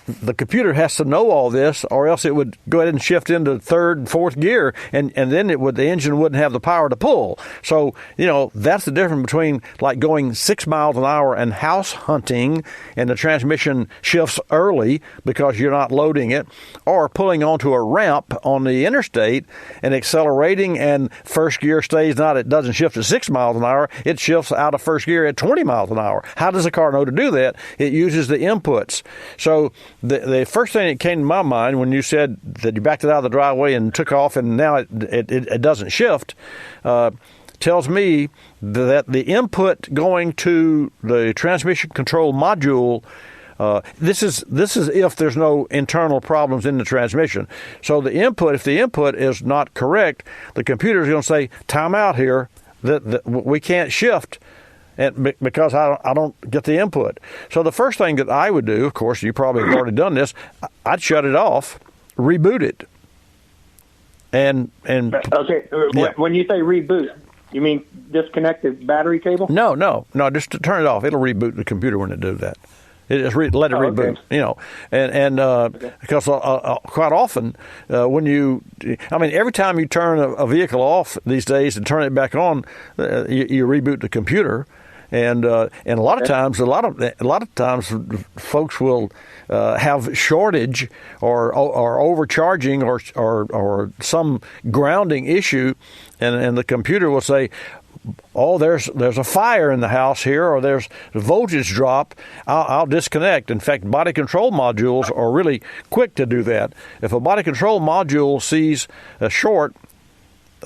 Speaker 2: the computer has to know all this, or else it would go ahead and shift into third and fourth gear, and then the engine wouldn't have the power to pull. So, that's the difference between like going 6 miles an hour and house hunting, and the transmission shifts early because you're not loading it, or pulling onto a ramp on the interstate and accelerating, and first gear it doesn't shift at 6 miles an hour, it shifts out of first gear at 20 miles an hour. How does a car know to do that? It uses the inputs. So the first thing that came to my mind when you said that you backed it out of the driveway and took off and now it doesn't shift, tells me that the input going to the transmission control module, this is if there's no internal problems in the transmission. So if the input is not correct, the computer is going to say, time out here, that we can't shift. And because I don't get the input. So the first thing that I would do, of course, you probably have already done this, I'd shut it off, reboot it. And
Speaker 13: okay, when you say reboot, you mean disconnect the battery cable?
Speaker 2: No, just to turn it off. It'll reboot the computer when it does that. It just let it reboot, because quite often every time you turn a vehicle off these days and turn it back on, you reboot the computer. And a lot of times, folks will have shortage or overcharging or some grounding issue, and the computer will say, "Oh, there's a fire in the house here, or there's a voltage drop. I'll disconnect." In fact, body control modules are really quick to do that. If a body control module sees a short,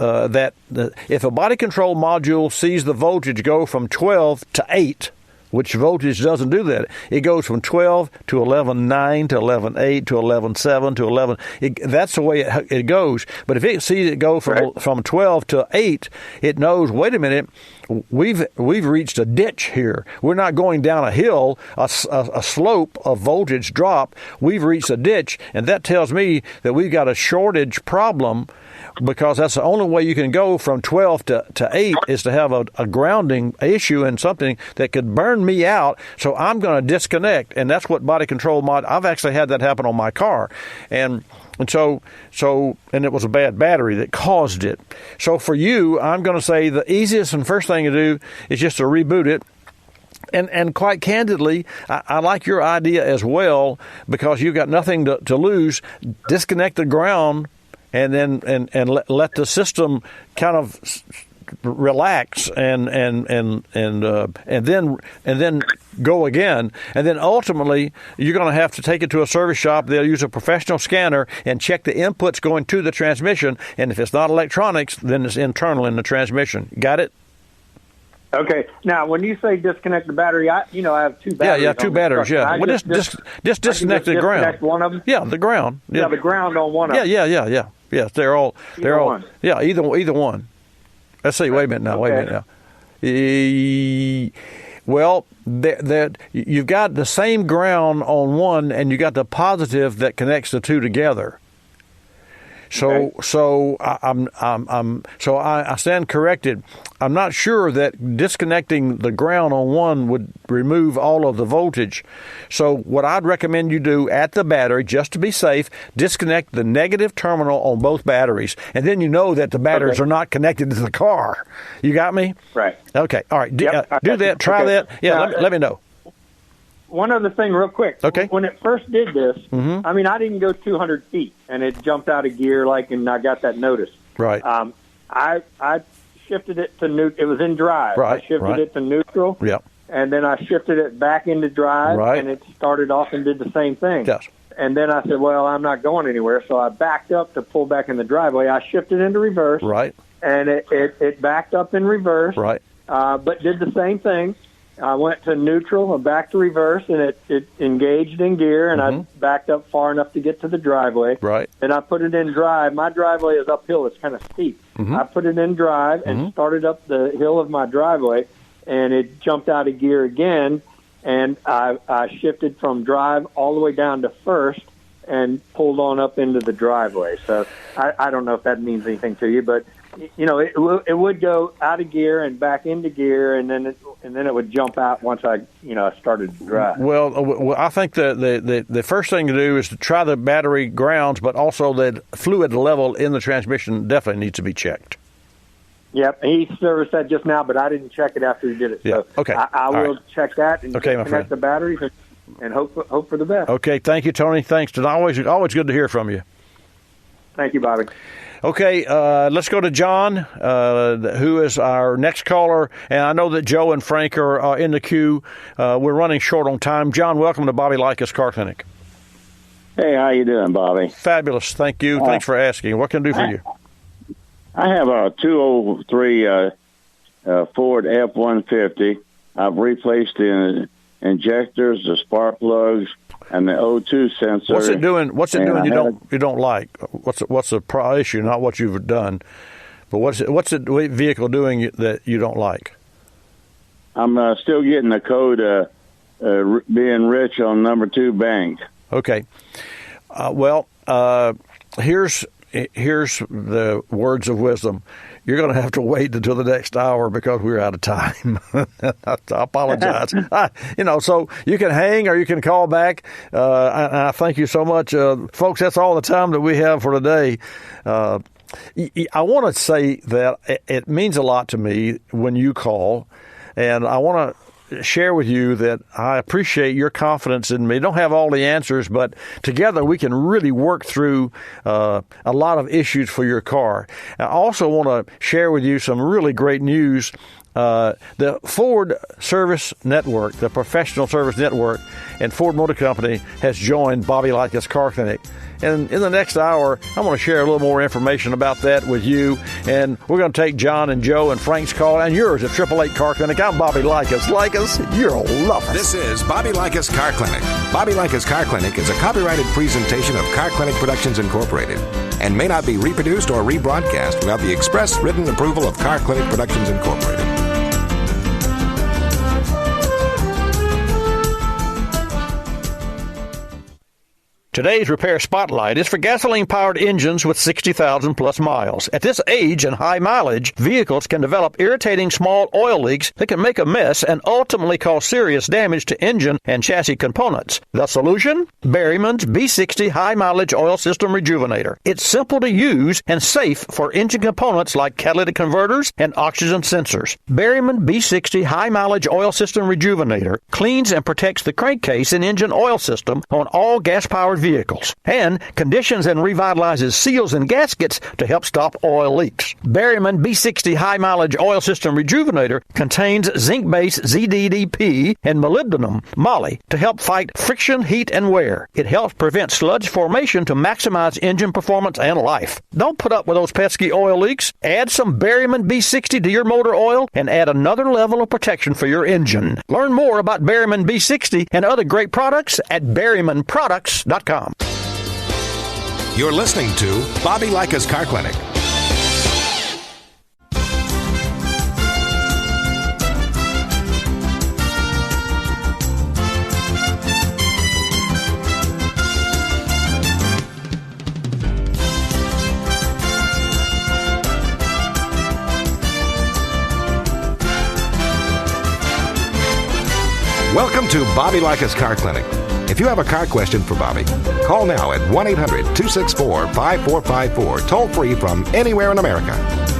Speaker 2: if a body control module sees the voltage go from 12 to 8, which voltage doesn't do that. It goes from 12 to 11.9 to 11.8 to 11.7 to 11. That's the way it goes. But if it sees it go from 12 to 8, it knows, wait a minute, we've reached a ditch here. We're not going down a hill, a slope of voltage drop. We've reached a ditch, and that tells me that we've got a shortage problem, because that's the only way you can go from 12 to 8 is to have a grounding issue and something that could burn me out. So I'm going to disconnect, and that's what body control I've actually had that happen on my car, and so it was a bad battery that caused it. So for you, I'm going to say the easiest and first thing to do is just to reboot it. And quite candidly, I like your idea as well, because you've got nothing to lose. Disconnect the ground, and then and let the system kind of relax and then go again. And then ultimately, you're going to have to take it to a service shop. They'll use a professional scanner and check the inputs going to the transmission. And if it's not electronics, then it's internal in the transmission. Got it?
Speaker 13: Okay. Now, when you say disconnect the battery, I have two batteries.
Speaker 2: Yeah, two batteries. Yeah. Well, just disconnect the ground.
Speaker 13: Disconnect one of them.
Speaker 2: Yeah, the ground.
Speaker 13: Yeah, the ground on one of them.
Speaker 2: Yeah. Yes, they're all.
Speaker 13: One.
Speaker 2: Yeah, either one. Let's see. Wait a minute now. Well, you've got the same ground on one, and you got the positive that connects the two together. So I stand corrected. I'm not sure that disconnecting the ground on one would remove all of the voltage. So what I'd recommend you do at the battery, just to be safe, disconnect the negative terminal on both batteries, and then you know that the batteries are not connected to the car. You got me?
Speaker 13: Right.
Speaker 2: Okay. All right. Do that. Try that. Yeah. Let me know.
Speaker 13: One other thing real quick.
Speaker 2: Okay.
Speaker 13: When it first did this, I didn't go 200 feet, and it jumped out of gear, and I got that notice.
Speaker 2: Right.
Speaker 13: I shifted it to neutral. It was in drive.
Speaker 2: Right.
Speaker 13: I shifted it to neutral.
Speaker 2: Yeah.
Speaker 13: And then I shifted it back into drive, and it started off and did the same thing.
Speaker 2: Yes.
Speaker 13: And then I said, well, I'm not going anywhere. So I backed up to pull back in the driveway. I shifted into reverse.
Speaker 2: Right.
Speaker 13: And it backed up in reverse.
Speaker 2: Right.
Speaker 13: But did the same thing. I went to neutral and back to reverse, and it engaged in gear, and I backed up far enough to get to the driveway.
Speaker 2: Right.
Speaker 13: And I put it in drive. My driveway is uphill. It's kind of steep. I put it in drive and started up the hill of my driveway, and it jumped out of gear again, and I shifted from drive all the way down to first and pulled on up into the driveway. So I don't know if that means anything to you, but it would go out of gear and back into gear, and then it would jump out once I started to drive.
Speaker 2: Well, I think the first thing to do is to try the battery grounds, but also the fluid level in the transmission definitely needs to be checked.
Speaker 13: Yep, he serviced that just now, but I didn't check it after he did it.
Speaker 2: Yeah.
Speaker 13: So
Speaker 2: Okay.
Speaker 13: I will check that and
Speaker 2: connect
Speaker 13: the batteries and hope for the best.
Speaker 2: Okay, thank you, Tony. Thanks. It's always good to hear from you.
Speaker 13: Thank you, Bobby.
Speaker 2: Okay, let's go to John, who is our next caller. And I know that Joe and Frank are in the queue. We're running short on time. John, welcome to Bobby Likis Car Clinic.
Speaker 14: Hey, how you doing, Bobby?
Speaker 2: Fabulous. Thank you. Thanks for asking. What can I do for you?
Speaker 14: I have a 203 Ford F-150. I've replaced the injectors, the spark plugs, and the O2 sensor.
Speaker 2: What's it doing? You don't like? What's the issue? Not what you've done, but what's the vehicle doing that you don't like?
Speaker 14: I'm still getting the code being rich on number 2 bank.
Speaker 2: Okay. Here's the words of wisdom. You're going to have to wait until the next hour because we're out of time. I apologize. So you can hang or you can call back. I thank you so much. Folks, that's all the time that we have for today. I want to say that it means a lot to me when you call, and I want to share with you that I appreciate your confidence in me. Don't have all the answers, but together we can really work through a lot of issues for your car. I also want to share with you some really great news. The Ford Service Network, the Professional Service Network, and Ford Motor Company has joined Bobby Likis Car Clinic. And in the next hour, I'm going to share a little more information about that with you. And we're going to take John and Joe and Frank's call and yours at 888 Car Clinic. I'm Bobby Likis. Likis, you'll love us.
Speaker 1: This is Bobby Likis Car Clinic. Bobby Likis Car Clinic is a copyrighted presentation of Car Clinic Productions Incorporated and may not be reproduced or rebroadcast without the express written approval of Car Clinic Productions Incorporated.
Speaker 2: Today's Repair Spotlight is for gasoline-powered engines with 60,000 plus miles. At this age and high mileage, vehicles can develop irritating small oil leaks that can make a mess and ultimately cause serious damage to engine and chassis components. The solution? Berryman's B60 High Mileage Oil System Rejuvenator. It's simple to use and safe for engine components like catalytic converters and oxygen sensors. Berryman B60 High Mileage Oil System Rejuvenator cleans and protects the crankcase and engine oil system on all gas-powered vehicles and conditions and revitalizes seals and gaskets to help stop oil leaks. Berryman B60 High Mileage Oil System Rejuvenator contains zinc-based ZDDP and molybdenum moly to help fight friction, heat, and wear. It helps prevent sludge formation to maximize engine performance and life. Don't put up with those pesky oil leaks. Add some Berryman B60 to your motor oil and add another level of protection for your engine. Learn more about Berryman B60 and other great products at berrymanproducts.com.
Speaker 1: You're listening to Bobby Likis Car Clinic. Welcome to Bobby Likis Car Clinic. If you have a car question for Bobby, call now at 1-800-264-5454, toll free from anywhere in America.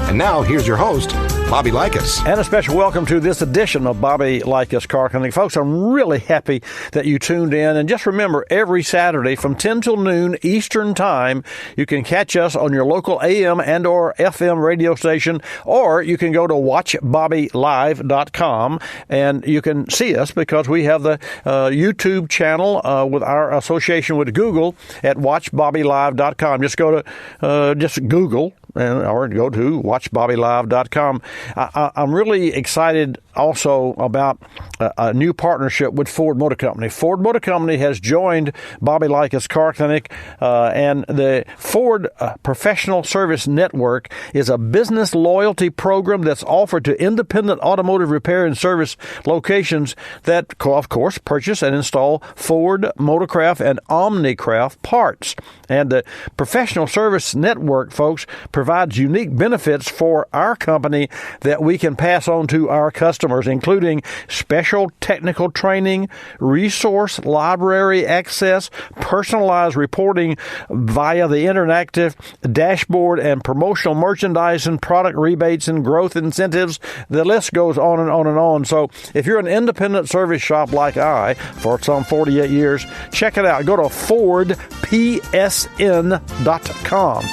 Speaker 1: And now, here's your host, Bobby Likis.
Speaker 2: And a special welcome to this edition of Bobby Likis Car Clinic. Folks, I'm really happy that you tuned in. And just remember, every Saturday from 10 till noon Eastern Time, you can catch us on your local AM and or FM radio station, or you can go to watchbobbylive.com and you can see us because we have the YouTube channel with our association with Google at watchbobbylive.com. Just go to just Google or go to watchbobbylive.com. I'm really excited also about a new partnership with Ford Motor Company. Ford Motor Company has joined Bobby Likis Car Clinic, and the Ford Professional Service Network is a business loyalty program that's offered to independent automotive repair and service locations that, of course, purchase and install Ford, Motorcraft, and Omnicraft parts. And the Professional Service Network, folks, provides unique benefits for our company that we can pass on to our customers, including special technical training, resource library access, personalized reporting via the interactive dashboard, and promotional merchandise and product rebates and growth incentives. The list goes on and on and on. So if you're an independent service shop like I, for some 48 years, check it out. Go to FordPSN.com.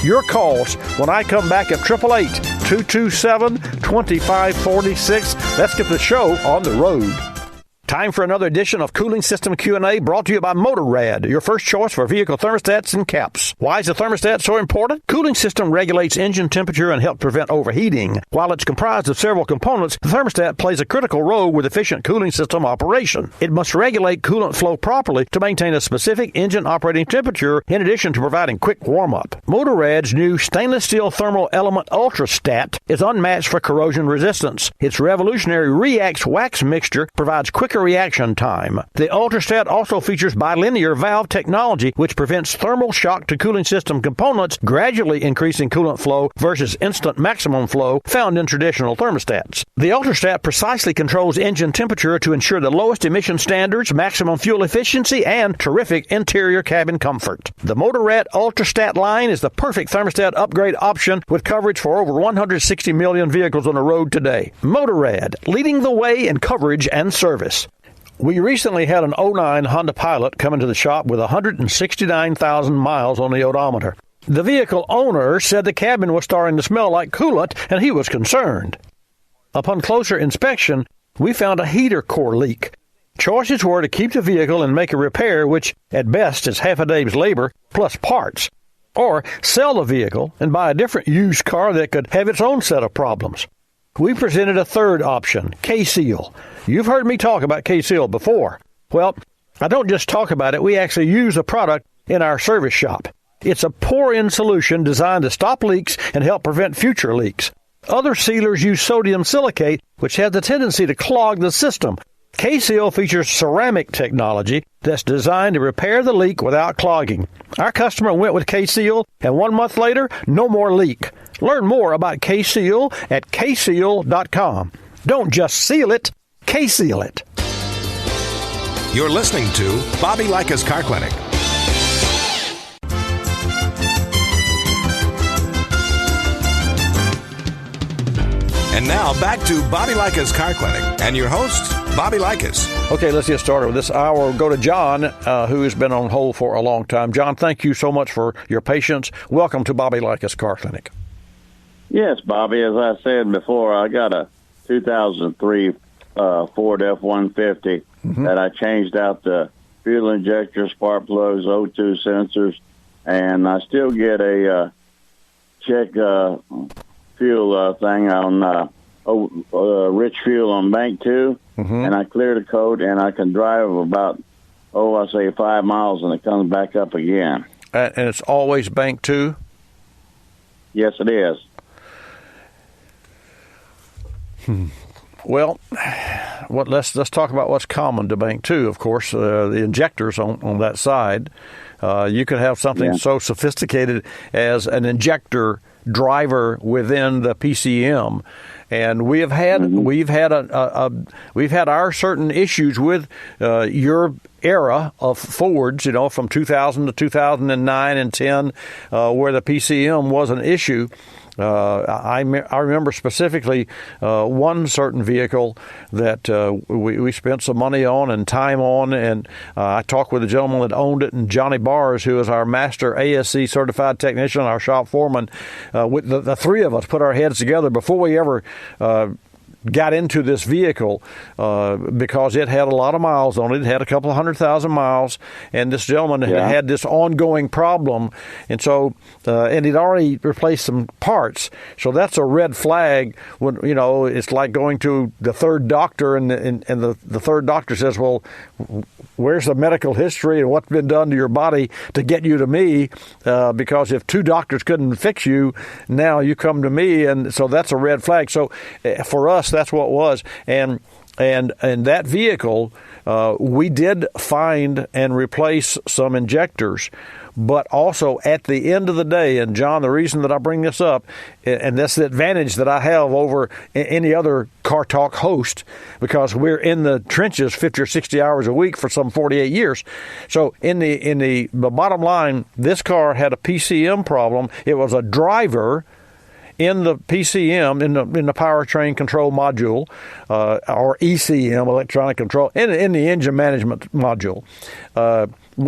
Speaker 2: Your calls when I come back at 888-227-2546. Let's get the show on the road. Time for another edition of Cooling System Q&A, brought to you by Motorrad, your first choice for vehicle thermostats and caps. Why is the thermostat so important? Cooling system regulates engine temperature and helps prevent overheating. While it's comprised of several components, the thermostat plays a critical role with efficient cooling system operation. It must regulate coolant flow properly to maintain a specific engine operating temperature, in addition to providing quick warm-up. Motorrad's new stainless steel thermal element UltraStat is unmatched for corrosion resistance. Its revolutionary Reax wax mixture provides quicker reaction time. The UltraStat also features bilinear valve technology, which prevents thermal shock to cooling system components, gradually increasing coolant flow versus instant maximum flow found in traditional thermostats. The UltraStat precisely controls engine temperature to ensure the lowest emission standards, maximum fuel efficiency, and terrific interior cabin comfort. The Motorrad UltraStat line is the perfect thermostat upgrade option with coverage for over 160 million vehicles on the road today. Motorrad, leading the way in coverage and service. We recently had an 09 Honda Pilot come into the shop with 169,000 miles on the odometer. The vehicle owner said the cabin was starting to smell like coolant, and he was concerned. Upon closer inspection, we found a heater core leak. Choices were to keep the vehicle and make a repair, which at best is half a day's labor plus parts, or sell the vehicle and buy a different used car that could have its own set of problems. We presented a third option, K-Seal. You've heard me talk about K-Seal before. Well, I don't just talk about it. We actually use the product in our service shop. It's a pour-in solution designed to stop leaks and help prevent future leaks. Other sealers use sodium silicate, which has the tendency to clog the system. K-Seal features ceramic technology that's designed to repair the leak without clogging. Our customer went with K-Seal, and 1 month later, no more leak. Learn more about K-Seal at kseal.com. Don't just seal it, K-Seal it.
Speaker 1: You're listening to Bobby Likis Car Clinic. And now back to Bobby Likis Car Clinic and your host, Bobby Likis.
Speaker 2: Okay, let's get started with this hour. We'll go to John, who has been on hold for a long time. John, thank you so much for your patience. Welcome to Bobby Likis Car Clinic.
Speaker 14: Yes, Bobby, as I said before, I got a 2003 Ford F-150 that I changed out the fuel injector, spark plugs, O2 sensors, and I still get a check fuel thing on rich fuel on bank 2, and I clear the code, and I can drive about, I say 5 miles, and it comes back up again.
Speaker 2: And it's always bank 2?
Speaker 14: Yes, it is.
Speaker 2: Well, let's talk about what's common to bank 2. Of course, the injectors on that side. You could have something so sophisticated as an injector driver within the PCM, and we've had our certain issues with your era of Fords, from 2000 to 2009 and 10, where the PCM was an issue. I remember specifically one certain vehicle that we spent some money on and time on, and I talked with the gentleman that owned it, and Johnny Bars, who is our master ASE certified technician, our shop foreman. With the three of us put our heads together before we ever got into this vehicle because it had a lot of miles on it. It had a couple of 100,000 miles, and this gentleman had this ongoing problem, and so and he'd already replaced some parts. So that's a red flag. When it's like going to the third doctor, and the third doctor says, "Well, where's the medical history and what's been done to your body to get you to me?" Because if two doctors couldn't fix you, now you come to me, and so that's a red flag. So for us, that's what it was. And that vehicle, we did find and replace some injectors. But also at the end of the day, and John, the reason that I bring this up, and that's the advantage that I have over any other Car Talk host, because we're in the trenches 50 or 60 hours a week for some 48 years. So in the bottom line, this car had a PCM problem. It was a driver in the PCM, in the powertrain control module, or ECM, electronic control, in the engine management module.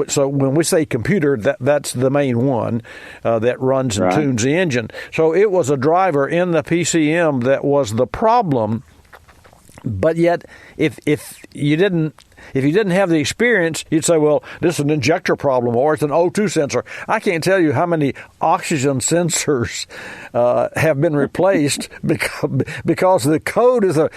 Speaker 2: So when we say computer, that's the main one that runs and tunes the engine. So it was a driver in the PCM that was the problem. But yet, if you didn't have the experience, you'd say, well, this is an injector problem or it's an O2 sensor. I can't tell you how many oxygen sensors have been replaced because the code is a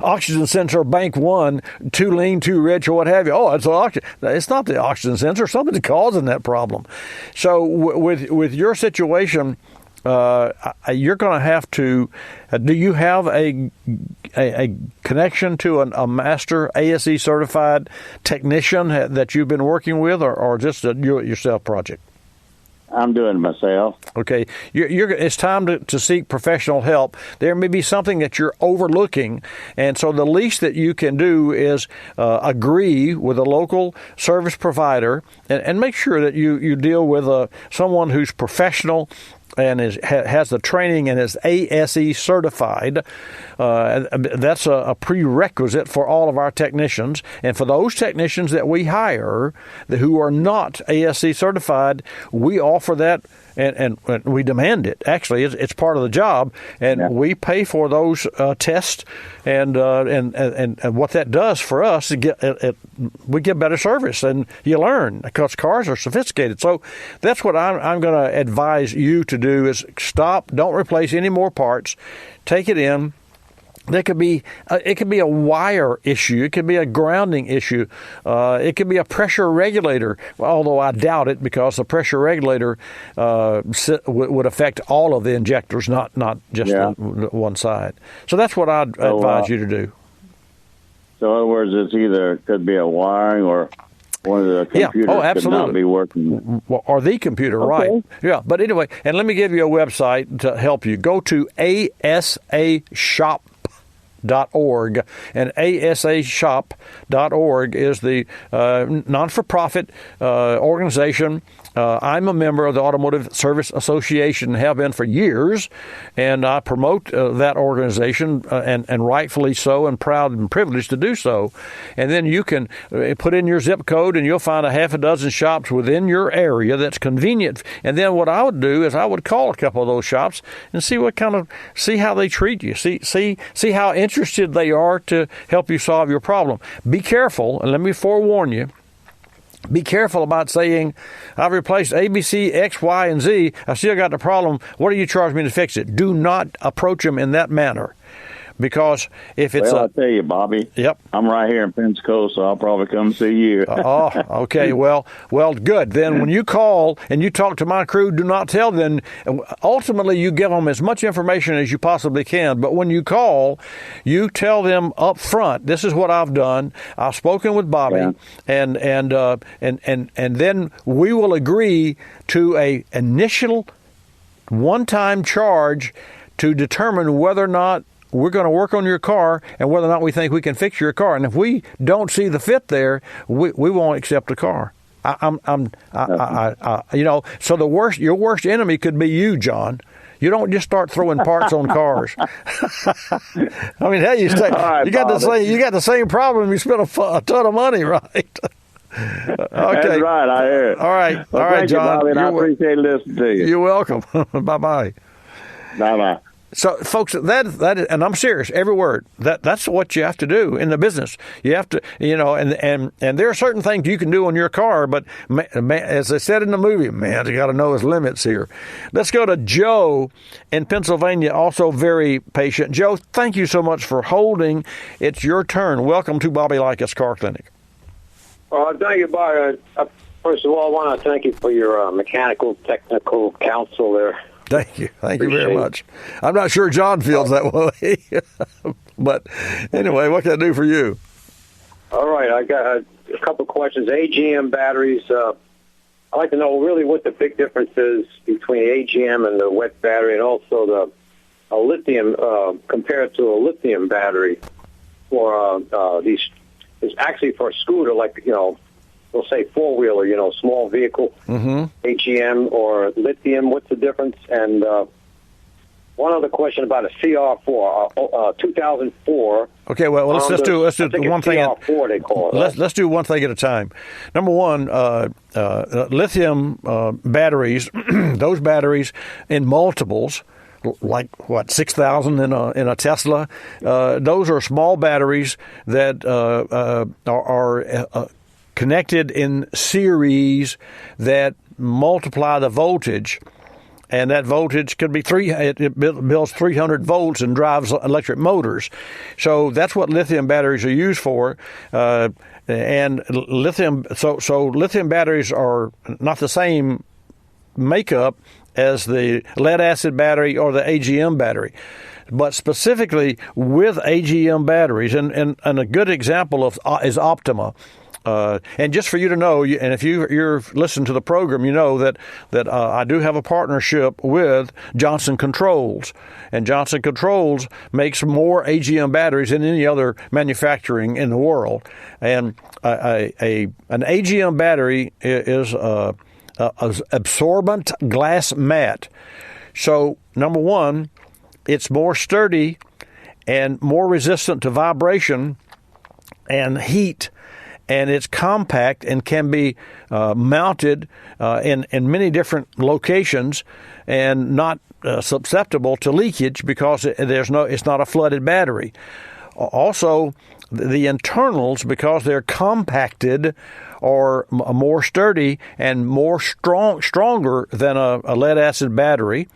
Speaker 2: oxygen sensor bank 1, too lean, too rich, or what have you. Oh, it's not the oxygen sensor. Something's causing that problem. So with your situation, you're going to have to. Do you have a connection to a master ASE certified technician that you've been working with, or just a do-it-yourself project?
Speaker 14: I'm doing it myself.
Speaker 2: Okay, it's time to seek professional help. There may be something that you're overlooking, and so the least that you can do is agree with a local service provider and make sure that you deal with someone who's professional and has the training and is ASE certified. That's a prerequisite for all of our technicians. And for those technicians that we hire who are not ASE certified, we offer that and we demand it. Actually, it's part of the job, and we pay for those tests. And what that does for us is we get better service, and you learn because cars are sophisticated. So that's what I'm going to advise you to do: is stop, don't replace any more parts, take it in. It could be a wire issue. It could be a grounding issue. It could be a pressure regulator, although I doubt it because the pressure regulator would affect all of the injectors, not just one side. So that's what I'd advise you to do.
Speaker 14: So in other words, could be a wiring or one of the computers could not be working.
Speaker 2: Or the computer, right. Yeah, but anyway, and let me give you a website to help you. Go to ASAshop.org, and ASAshop.org is the non-for-profit organization. I'm a member of the Automotive Service Association, have been for years, and I promote that organization, and rightfully so, and proud and privileged to do so. And then you can put in your zip code, and you'll find a half a dozen shops within your area that's convenient. And then what I would do is I would call a couple of those shops and see how they treat you, see how interested they are to help you solve your problem. Be careful, and let me forewarn you. Be careful about saying, I've replaced ABC, X, Y, and Z. I still got the problem. What do you charge me to fix it? Do not approach them in that manner. Because if it's
Speaker 14: I'll tell you, Bobby.
Speaker 2: Yep.
Speaker 14: I'm right here in Pensacola, so I'll probably come see you.
Speaker 2: Okay. Well, good. Then when you call and you talk to my crew, do not tell them. Ultimately, you give them as much information as you possibly can. But when you call, you tell them up front, this is what I've done. I've spoken with Bobby, and then we will agree to a initial one-time charge to determine whether or not we're going to work on your car and whether or not we think we can fix your car. And if we don't see the fit there, we won't accept the car. So your worst enemy could be you, John. You don't just start throwing parts on cars. I mean, hey, you got the same problem. You spent a ton of money, right? Okay.
Speaker 14: That's right. I hear it.
Speaker 2: All right.
Speaker 14: Well,
Speaker 2: all right, John.
Speaker 14: Bobby, and I appreciate listening to you.
Speaker 2: You're welcome. Bye-bye.
Speaker 14: Bye-bye.
Speaker 2: So, folks, that and I'm serious, every word. That's what you have to do in the business. You have to, and there are certain things you can do on your car, but as I said in the movie, man, you got to know his limits here. Let's go to Joe in Pennsylvania, also very patient. Joe, thank you so much for holding. It's your turn. Welcome to Bobby Likis Car Clinic.
Speaker 15: Thank you, Bobby. First of all, I want to thank you for your mechanical, technical counsel there.
Speaker 2: Thank you. Thank you very much. I'm not sure John feels that way. But anyway, what can I do for you?
Speaker 15: All right. I got a couple questions. AGM batteries. I'd like to know really what the big difference is between AGM and the wet battery, and also a lithium compared to a lithium battery for these. It's actually for a scooter, like, we'll say four-wheeler, small vehicle, AGM or lithium. What's the difference? And one other question about a CR4, 2004.
Speaker 2: Okay, well let's do one thing.
Speaker 15: CR4 they call it.
Speaker 2: Let's do one thing at a time. Number one, lithium batteries. Those batteries in multiples, like 6,000 in a Tesla. Those are small batteries that are connected in series that multiply the voltage, and that voltage could be it builds 300 volts and drives electric motors. So that's what lithium batteries are used for. And lithium, so lithium batteries are not the same makeup as the lead acid battery or the AGM battery. But specifically with AGM batteries, and a good example is Optima. And just for you to know, and if you're listening to the program, you know that I do have a partnership with Johnson Controls, and Johnson Controls makes more AGM batteries than any other manufacturing in the world. And an AGM battery is absorbent glass mat. So number one, it's more sturdy and more resistant to vibration and heat. And it's compact and can be mounted in many different locations and not susceptible to leakage because it's not a flooded battery. Also, the internals, because they're compacted, are more sturdy and more stronger than a lead acid battery.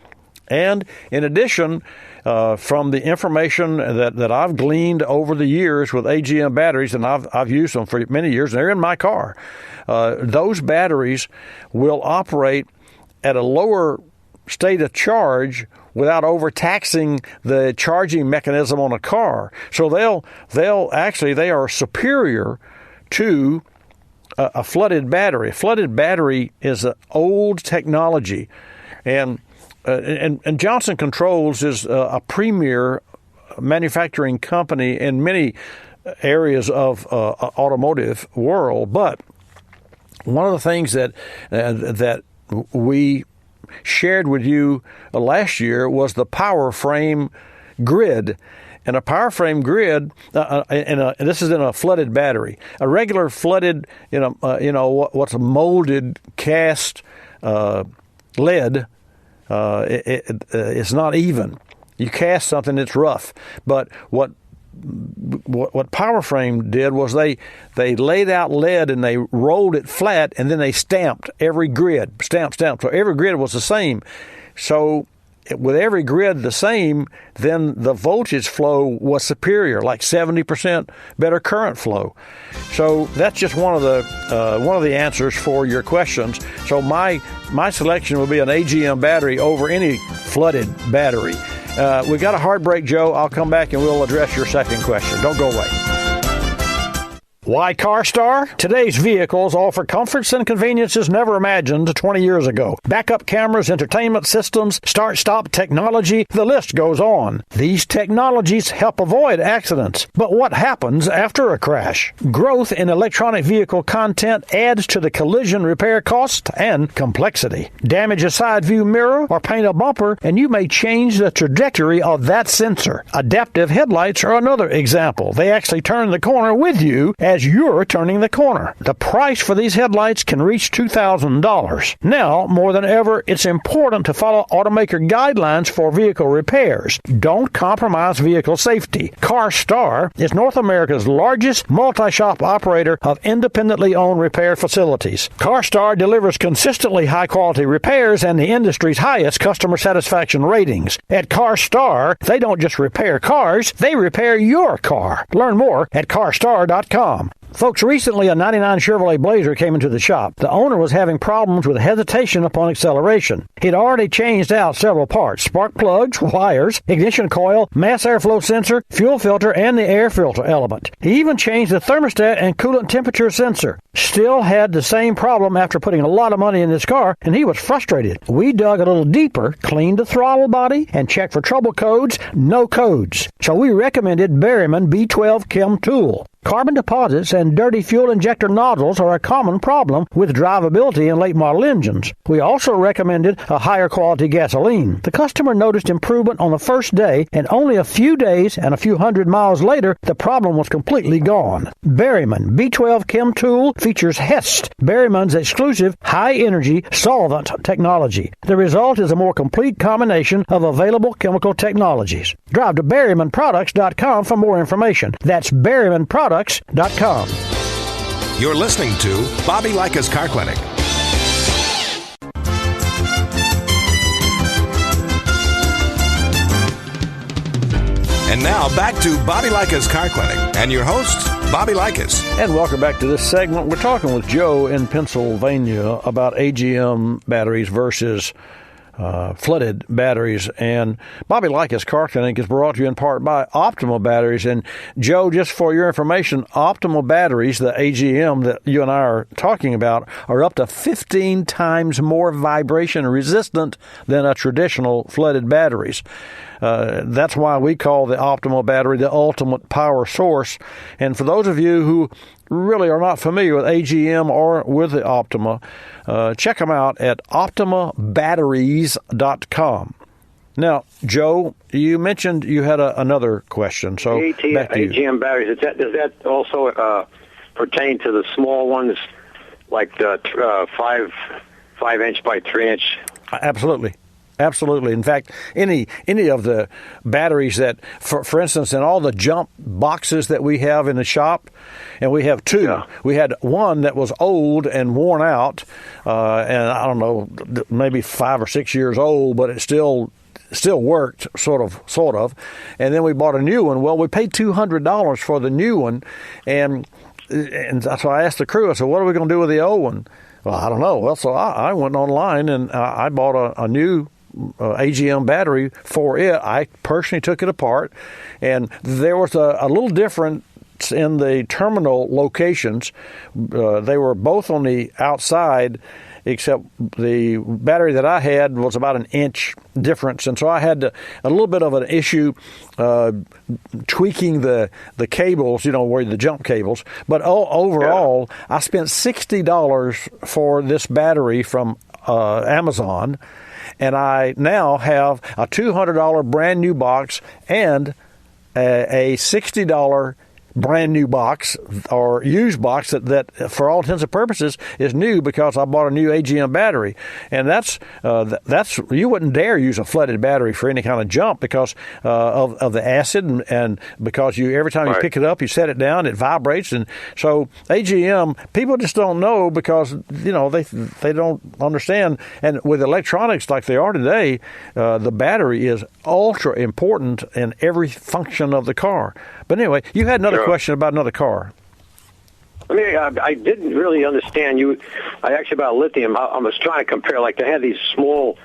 Speaker 2: And in addition, from the information that I've gleaned over the years with AGM batteries, and I've used them for many years, and they're in my car, those batteries will operate at a lower state of charge without overtaxing the charging mechanism on a car. So they are superior to a flooded battery. A flooded battery is an old technology, and Johnson Controls is a premier manufacturing company in many areas of automotive world. But one of the things that we shared with you last year was the power frame grid. And a power frame grid, and this is in a flooded battery. A regular flooded, what's a molded cast lead. It's not even. You cast something, it's rough. But what PowerFrame did was they laid out lead and they rolled it flat, and then they stamped every grid. Stamp. So every grid was the same. So with every grid the same, then the voltage flow was superior, like 70% better current flow. So that's just one of the answers for your questions. So my selection would be an AGM battery over any flooded battery. We got a hard break, Joe. I'll come back and we'll address your second question. Don't go away. Why CarStar? Today's vehicles offer comforts and conveniences never imagined 20 years ago. Backup cameras, entertainment systems, start-stop technology, the list goes on. These technologies help avoid accidents. But what happens after a crash? Growth in electronic vehicle content adds to the collision repair cost and complexity. Damage a side view mirror or paint a bumper, and you may change the trajectory of that sensor. Adaptive headlights are another example. They actually turn the corner with you as you're turning the corner. The price for these headlights can reach $2,000. Now, more than ever, it's important to follow automaker guidelines for vehicle repairs. Don't compromise vehicle safety. CarStar is North America's largest multi-shop operator of independently owned repair facilities. CarStar delivers consistently high-quality repairs and the industry's highest customer satisfaction ratings. At CarStar, they don't just repair cars, they repair your car. Learn more at carstar.com. Folks, recently a 99 Chevrolet Blazer came into the shop. The owner was having problems with hesitation upon acceleration. He'd already changed out several parts: spark plugs, wires, ignition coil, mass airflow sensor, fuel filter, and the air filter element. He even changed the thermostat and coolant temperature sensor. Still had the same problem after putting a lot of money in this car, and he was frustrated. We dug a little deeper, cleaned the throttle body, and checked for trouble codes. No codes. So we recommended Berryman B12 Chem Tool. Carbon deposits and dirty fuel injector nozzles are a common problem with drivability in late model engines. We also recommended a higher quality gasoline. The customer noticed improvement on the first day, and only a few days and a few hundred miles later, the problem was completely gone. Berryman B12 Chem Tool features HEST, Berryman's exclusive high-energy solvent technology. The result is a more complete combination of available chemical technologies. Drive to BerrymanProducts.com for more information. That's BerrymanProducts.com.
Speaker 1: You're listening to Bobby Likis Car Clinic. And now back to Bobby Likis Car Clinic and your host, Bobby Likis.
Speaker 2: And welcome back to this segment. We're talking with Joe in Pennsylvania about AGM batteries versus flooded batteries. And Bobby Likis Car Clinic is brought to you in part by Optimal Batteries. And Joe, just for your information, Optimal Batteries, the AGM that you and I are talking about, are up to 15 times more vibration resistant than a traditional flooded batteries. That's why we call the Optimal battery the ultimate power source. And for those of you who really are not familiar with AGM or with the Optima, check them out at optimabatteries.com. Now, Joe, you mentioned you had another question. So back to you.
Speaker 15: AGM batteries, does that also pertain to the small ones, like the 5-inch by 3-inch?
Speaker 2: Absolutely. Absolutely. In fact, any of the batteries that, for instance, in all the jump boxes that we have in the shop, and we have two. Yeah. We had one that was old and worn out, and I don't know, maybe 5 or 6 years old, but it still worked, sort of. And then we bought a new one. Well, we paid $200 for the new one, and so I asked the crew, I said, what are we going to do with the old one? Well, I don't know. Well, so I went online and I bought a new AGM battery for it. I personally took it apart, and there was a little difference in the terminal locations. They were both on the outside, except the battery that I had was about an inch difference. And so I had a little bit of an issue tweaking the cables, where the jump cables. But overall, I spent $60 for this battery from Amazon, and I now have a $200 brand new box and a $60 brand new box or used box that for all intents and purposes is new because I bought a new AGM battery. And that's you wouldn't dare use a flooded battery for any kind of jump because of the acid and because every time you pick it up, you set it down, it vibrates. And so AGM, people just don't know because they don't understand. And with electronics like they are today, the battery is ultra important in every function of the car. But anyway, you had another question about another car.
Speaker 15: I didn't really understand you. I actually about lithium. I was trying to compare. Like they had these small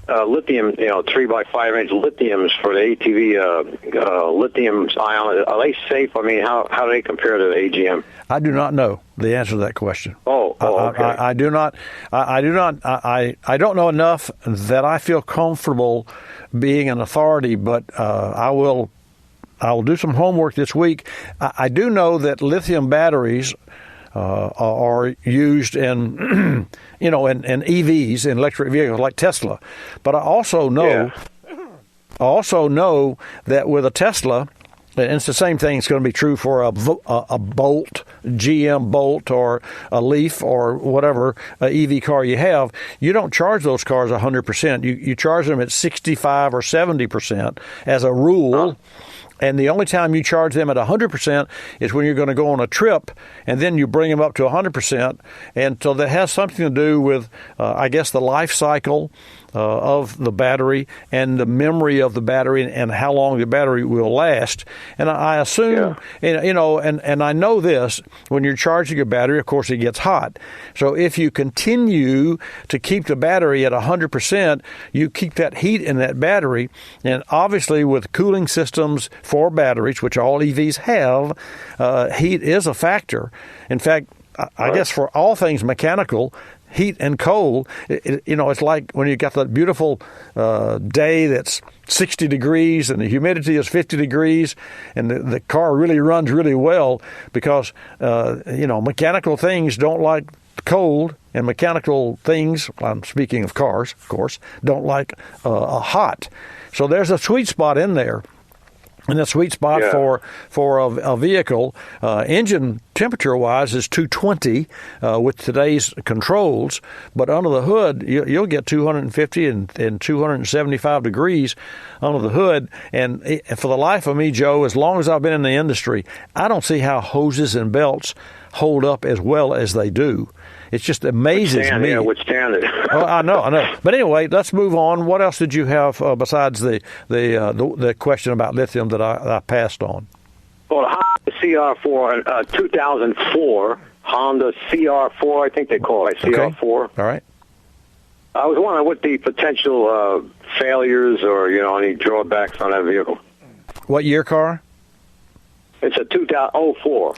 Speaker 15: lithium, 3x5 inch lithiums for the ATV lithium ion. Are they safe? I mean, how do they compare to the AGM?
Speaker 2: I do not know the answer to that question.
Speaker 15: Okay.
Speaker 2: I do not. I don't know enough that I feel comfortable being an authority, but I will do some homework this week. I do know that lithium batteries are used in, in EVs, in electric vehicles like Tesla. But I also know, that with a Tesla, and it's the same thing. It's going to be true for a Bolt, GM Bolt, or a Leaf, or whatever EV car you have. You don't charge those cars 100%. You charge them at 65 or 70% as a rule. And the only time you charge them at 100% is when you're going to go on a trip, and then you bring them up to 100%. And so that has something to do with, I guess, the life cycle of the battery and the memory of the battery and how long the battery will last. And I assume, and I know this, when you're charging a battery, of course, it gets hot. So if you continue to keep the battery at 100%, you keep that heat in that battery. And obviously with cooling systems for batteries, which all EVs have, heat is a factor. In fact, I guess for all things mechanical, heat and cold, it's like when you got that beautiful day that's 60 degrees and the humidity is 50 degrees and the car really runs really well because, mechanical things don't like cold, and mechanical things, I'm speaking of cars, of course, don't like hot. So there's a sweet spot in there. And the sweet spot for a vehicle, engine temperature-wise, is 220 with today's controls. But under the hood, you'll get 250 and 275 degrees under the hood. And for the life of me, Joe, as long as I've been in the industry, I don't see how hoses and belts hold up as well as they do. It just amazes me.
Speaker 15: Yeah, withstand it.
Speaker 2: I know. But anyway, let's move on. What else did you have besides the question about lithium that I passed on?
Speaker 15: Well, the Honda CR4, 2004 Honda CR4, I think they call it CR4.
Speaker 2: Okay. All right.
Speaker 15: I was wondering what the potential failures or any drawbacks on that vehicle.
Speaker 2: What year car?
Speaker 15: It's a 2004.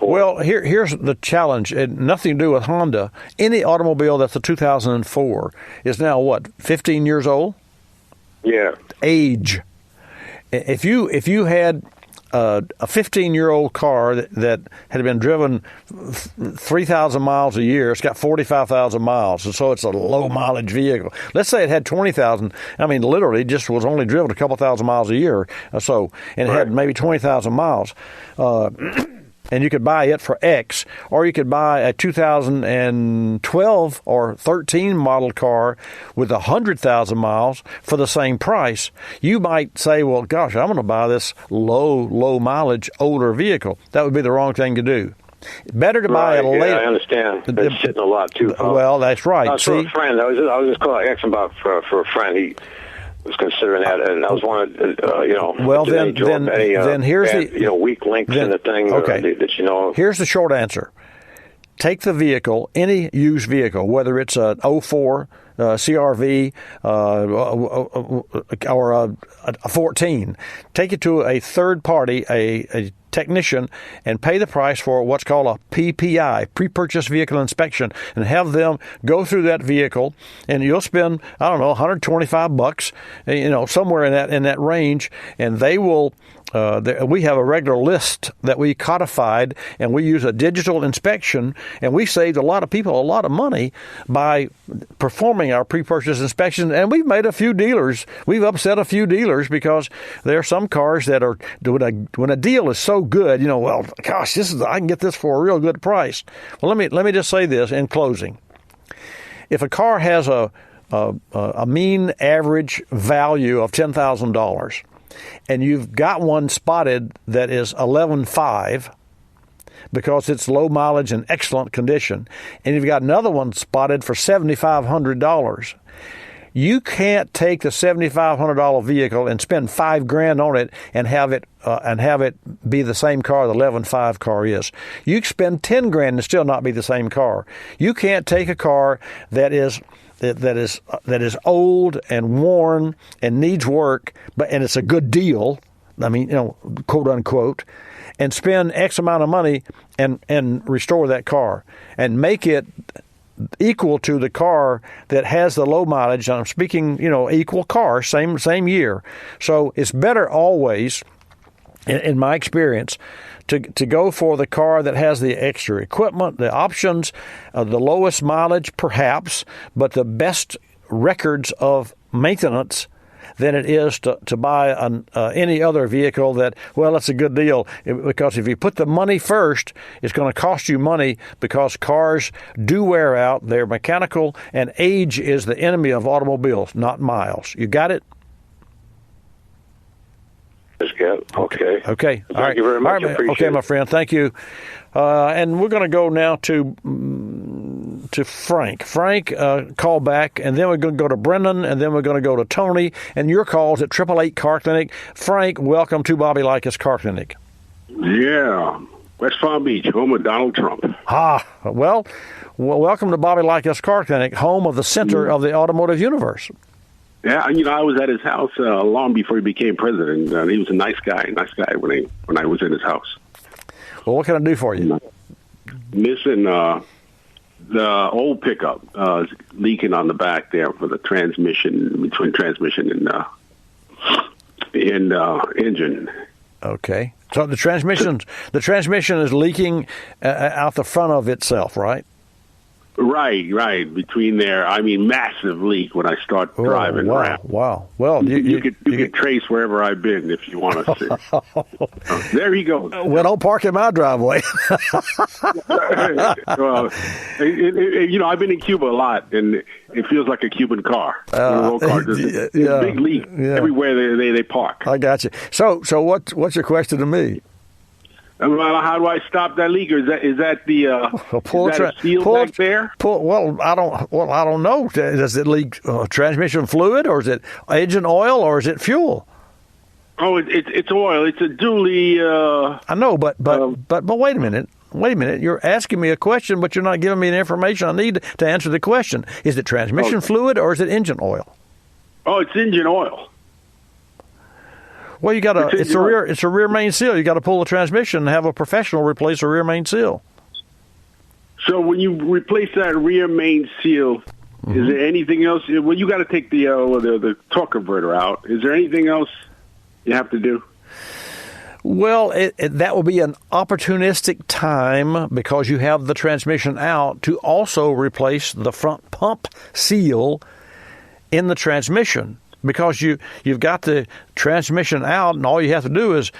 Speaker 2: Well, here's the challenge. Nothing to do with Honda. Any automobile that's a 2004 is now, 15 years old?
Speaker 15: Yeah.
Speaker 2: Age. If you had a 15-year-old car that had been driven 3,000 miles a year, it's got 45,000 miles, and so it's a low-mileage vehicle. Let's say it had 20,000. I mean, literally just was only driven a couple thousand miles a year, and it had maybe 20,000 miles. And you could buy it for X, or you could buy a 2012 or 13 model car with 100,000 miles for the same price. You might say, well, gosh, I'm going to buy this low mileage, older vehicle. That would be the wrong thing to do. Better to buy a later.
Speaker 15: Yeah, I understand. It's sitting a lot too.
Speaker 2: Well, that's right.
Speaker 15: For a friend, I was just asking about for a friend. He was considering that, and I was wondering,
Speaker 2: Well, then here's the
Speaker 15: weak links in the thing.
Speaker 2: Okay.
Speaker 15: That
Speaker 2: Here's the short answer. Take the vehicle, any used vehicle, whether it's a 04 CRV or a 14. Take it to a third party, a technician, and pay the price for what's called a PPI, pre-purchase vehicle inspection, and have them go through that vehicle, and you'll spend, $125, somewhere in that range, and they will. We have a regular list that we codified, and we use a digital inspection, and we saved a lot of people a lot of money by performing our pre-purchase inspection. And we've made we've upset a few dealers because there are some cars that are, when a deal is so good, gosh, I can get this for a real good price. Well, let me just say this in closing. If a car has a mean average value of $10,000, and you've got one spotted that is 11.5 because it's low mileage and excellent condition, and you've got another one spotted for $7,500, you can't take the $7,500 vehicle and spend $5,000 on it and have it be the same car the 11.5 car is. You can spend $10,000 and still not be the same car. You can't take a car that is that is old and worn and needs work, and it's a good deal. I mean, quote unquote, and spend X amount of money and restore that car and make it equal to the car that has the low mileage. I'm speaking, equal car, same year. So it's better always, in my experience, to go for the car that has the extra equipment, the options, the lowest mileage perhaps, but the best records of maintenance than it is to buy any other vehicle that, well, it's a good deal. Because if you put the money first, it's going to cost you money because cars do wear out. They're mechanical, and age is the enemy of automobiles, not miles. You got it?
Speaker 16: Okay.
Speaker 2: Okay.
Speaker 16: Thank you very much. Appreciate
Speaker 2: okay, my friend. Thank you. And we're going to go now to Frank. Frank, call back, and then we're going to go to Brendan, and then we're going to go to Tony. And your calls at 888 Car Clinic. Frank, welcome to Bobby Likis Car Clinic.
Speaker 17: Yeah, West Palm Beach, home of Donald Trump.
Speaker 2: Well, welcome to Bobby Likis Car Clinic, home of the center of the automotive universe.
Speaker 17: Yeah, I was at his house long before he became president. He was a nice guy when I was in his house.
Speaker 2: Well, what can I do for you?
Speaker 17: Missing the old pickup leaking on the back there for the transmission, between transmission and engine.
Speaker 2: Okay, so the transmission is leaking out the front of itself, right?
Speaker 17: Right. Between there, massive leak when I start driving around.
Speaker 2: Wow. Well,
Speaker 17: you could trace wherever I've been if you want to see. There he goes.
Speaker 2: Well, don't park in my driveway.
Speaker 17: Well, I've been in Cuba a lot, and it feels like a Cuban car. There's a big leak everywhere they park.
Speaker 2: I got you. So what's your question to me?
Speaker 17: Well, how do I stop that leak? Or is that a seal back there?
Speaker 2: I don't know. Does it leak transmission fluid, or is it engine oil, or is it fuel?
Speaker 17: Oh, it's oil. It's a dually.
Speaker 2: I know, but wait a minute. You're asking me a question, but you're not giving me the information I need to answer the question. Is it transmission fluid, or is it engine oil?
Speaker 17: Oh, it's engine oil.
Speaker 2: Well, it's a rear main seal. You got to pull the transmission and have a professional replace a rear main seal.
Speaker 17: So when you replace that rear main seal, is there anything else? Well, you got to take the torque converter out. Is there anything else you have to do?
Speaker 2: Well, that will be an opportunistic time because you have the transmission out to also replace the front pump seal in the transmission. Because you've got the transmission out, and all you have to do is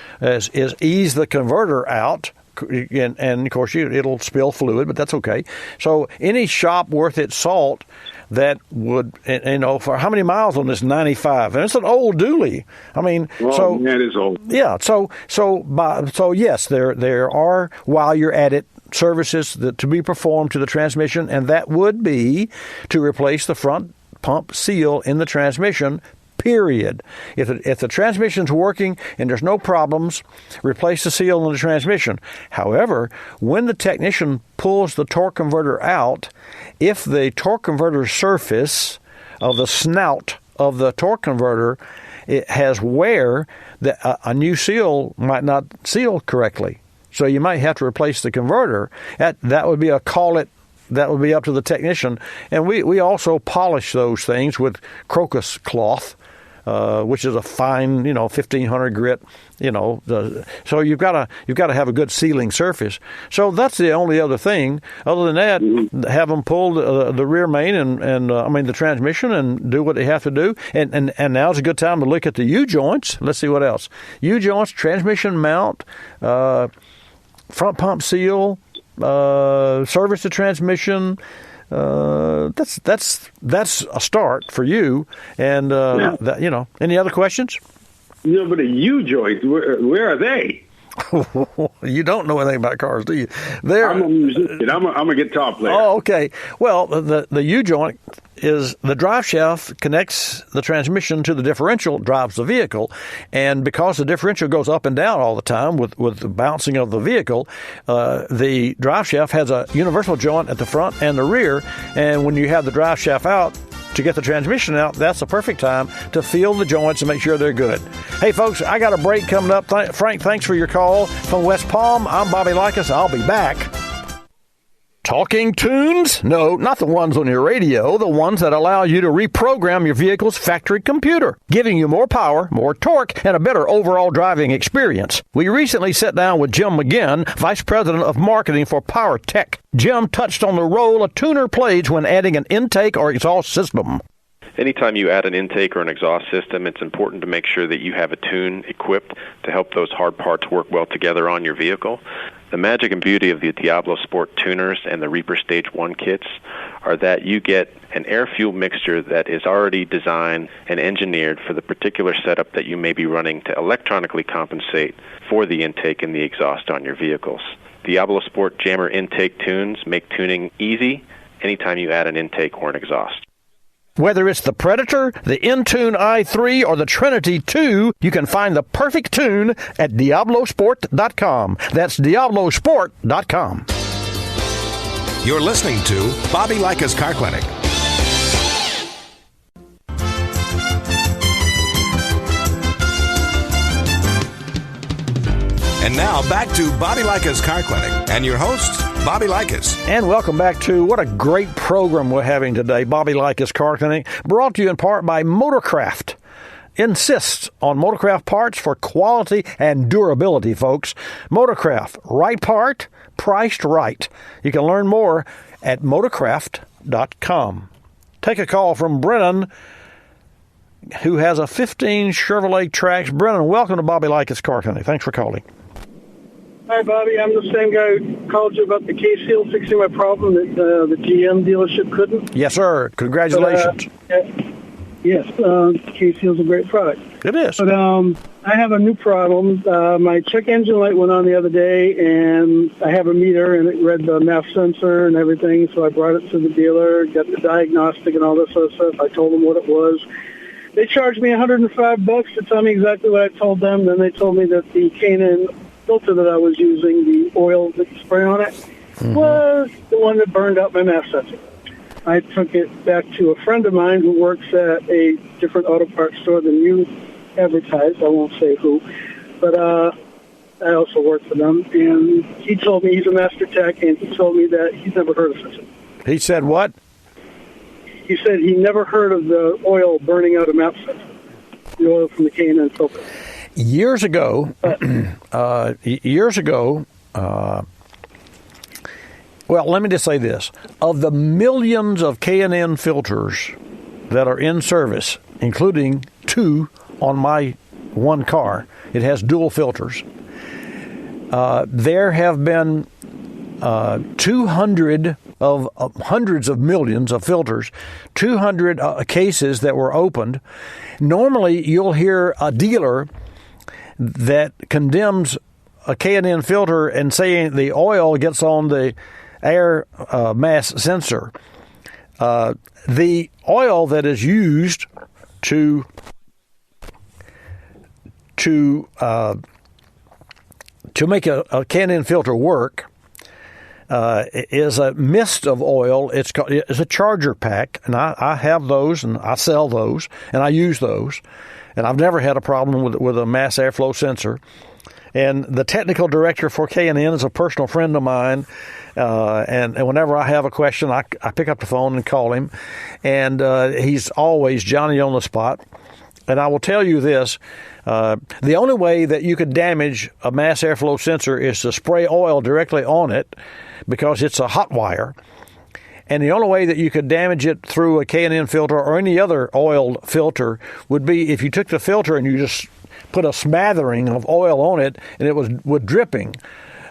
Speaker 2: ease the converter out, and of course it'll spill fluid, but that's okay. So any shop worth its salt that would, for how many miles on this 95? And it's an old dually.
Speaker 17: It is old.
Speaker 2: Yeah. So yes, there are, while you're at it, services to be performed to the transmission, and that would be to replace the front pump seal in the transmission, period. If the transmission's working and there's no problems, replace the seal in the transmission. However, when the technician pulls the torque converter out, if the torque converter surface of the snout of the torque converter it has wear, a new seal might not seal correctly. So you might have to replace the converter. That would be that would be up to the technician. And we also polish those things with crocus cloth, which is a fine, 1,500 grit, so you've got to have a good sealing surface. So that's the only other thing. Other than that, have them pull the rear main and the transmission and do what they have to do. And now's a good time to look at the U-joints. Let's see what else. U-joints, transmission mount, front pump seal, service the transmission. That's a start for you. And any other questions?
Speaker 17: But the U-joints, where are they?
Speaker 2: You don't know anything about cars, do you? I'm
Speaker 17: a musician. I'm a guitar player.
Speaker 2: Oh, okay. Well, the U-joint is the drive shaft connects the transmission to the differential, drives the vehicle, and because the differential goes up and down all the time with the bouncing of the vehicle, the drive shaft has a universal joint at the front and the rear, and when you have the drive shaft out to get the transmission out, that's the perfect time to feel the joints and make sure they're good. Hey, folks, I got a break coming up. Frank, thanks for your call from West Palm. I'm Bobby Likis. I'll be back. Talking tunes? No, not the ones on your radio, the ones that allow you to reprogram your vehicle's factory computer, giving you more power, more torque, and a better overall driving experience. We recently sat down with Jim McGinn, Vice President of Marketing for Power Tech. Jim touched on the role a tuner plays when adding an intake or exhaust system.
Speaker 3: Anytime you add an intake or an exhaust system, it's important to make sure that you have a tune equipped to help those hard parts work well together on your vehicle. The magic and beauty of the Diablo Sport tuners and the Reaper Stage 1 kits are that you get an air-fuel mixture that is already designed and engineered for the particular setup that you may be running to electronically compensate for the intake and the exhaust on your vehicles. Diablo Sport Jammer intake tunes make tuning easy anytime you add an intake or an exhaust.
Speaker 2: Whether it's the Predator, the Intune i3, or the Trinity 2, you can find the perfect tune at DiabloSport.com. That's DiabloSport.com.
Speaker 1: You're listening to Bobby Likis Car Clinic. And now back to Bobby Likis Car Clinic and your host, Bobby Likis.
Speaker 2: And welcome back to what a great program we're having today, Bobby Likis Car Clinic, brought to you in part by Motorcraft. Insists on Motorcraft parts for quality and durability, folks. Motorcraft, right part, priced right. You can learn more at motorcraft.com. Take a call from Brennan, who has a 15 Chevrolet Trax. Brennan, welcome to Bobby Likis Car Clinic. Thanks for calling.
Speaker 18: Hi, Bobby. I'm the same guy who called you about the K-Seal fixing my problem that the GM dealership couldn't.
Speaker 2: Yes, sir. Congratulations.
Speaker 18: Yes, K-Seal's a great product.
Speaker 2: It is.
Speaker 18: But I have a new problem. My check engine light went on the other day, and I have a meter, and it read the MAF sensor and everything, so I brought it to the dealer, got the diagnostic and all this other stuff. I told them what it was. They charged me $105 to tell me exactly what I told them. Then they told me that the K&N filter that I was using, the oil that you spray on it, was the one that burned out my MAF sensor. I took it back to a friend of mine who works at a different auto parts store than you advertised. I won't say who, but I also work for them. And he told me he's a master tech, and he told me that he's never heard of it.
Speaker 2: He said what?
Speaker 18: He said he never heard of the oil burning out a MAF sensor, the oil from the K&N filter.
Speaker 2: Years ago, well, let me just say this. Of the millions of K&N filters that are in service, including 2 on my one car, it has dual filters, there have been 200 of hundreds of millions of filters, 200 cases that were opened. Normally, you'll hear a dealer that condemns a K&N filter and saying the oil gets on the air mass sensor. The oil that is used to make a K&N filter work is a mist of oil. It's a charger pack, and I have those, and I sell those, and I use those, and I've never had a problem with a mass airflow sensor. And the technical director for K&N is a personal friend of mine, and whenever I have a question, I pick up the phone and call him, and he's always Johnny on the spot. And I will tell you this, the only way that you could damage a mass airflow sensor is to spray oil directly on it, because it's a hot wire. And the only way that you could damage it through a K&N filter or any other oil filter would be if you took the filter and you just put a smattering of oil on it and it was dripping.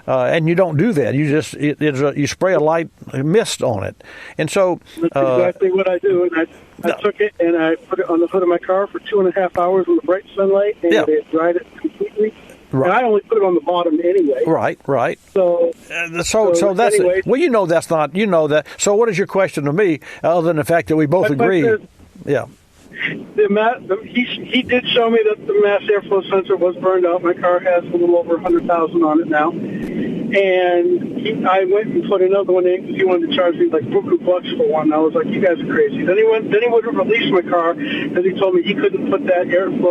Speaker 2: And you don't do that. You just you spray a light mist on it. And so
Speaker 18: that's exactly what I do. And I took it and I put it on the hood of my car for 2.5 hours in the bright sunlight, and it dried it completely. and I only put it on the bottom anyway.
Speaker 2: Right.
Speaker 18: So
Speaker 2: that's
Speaker 18: anyway,
Speaker 2: well, that's not, that. So what is your question to me, other than the fact that we both agree? Yeah.
Speaker 18: He did show me that the mass airflow sensor was burned out. My car has a little over 100,000 on it now. And I went and put another one in because he wanted to charge me like $buku for one. I was like, you guys are crazy. Then he would release my car because he told me he couldn't put that K&N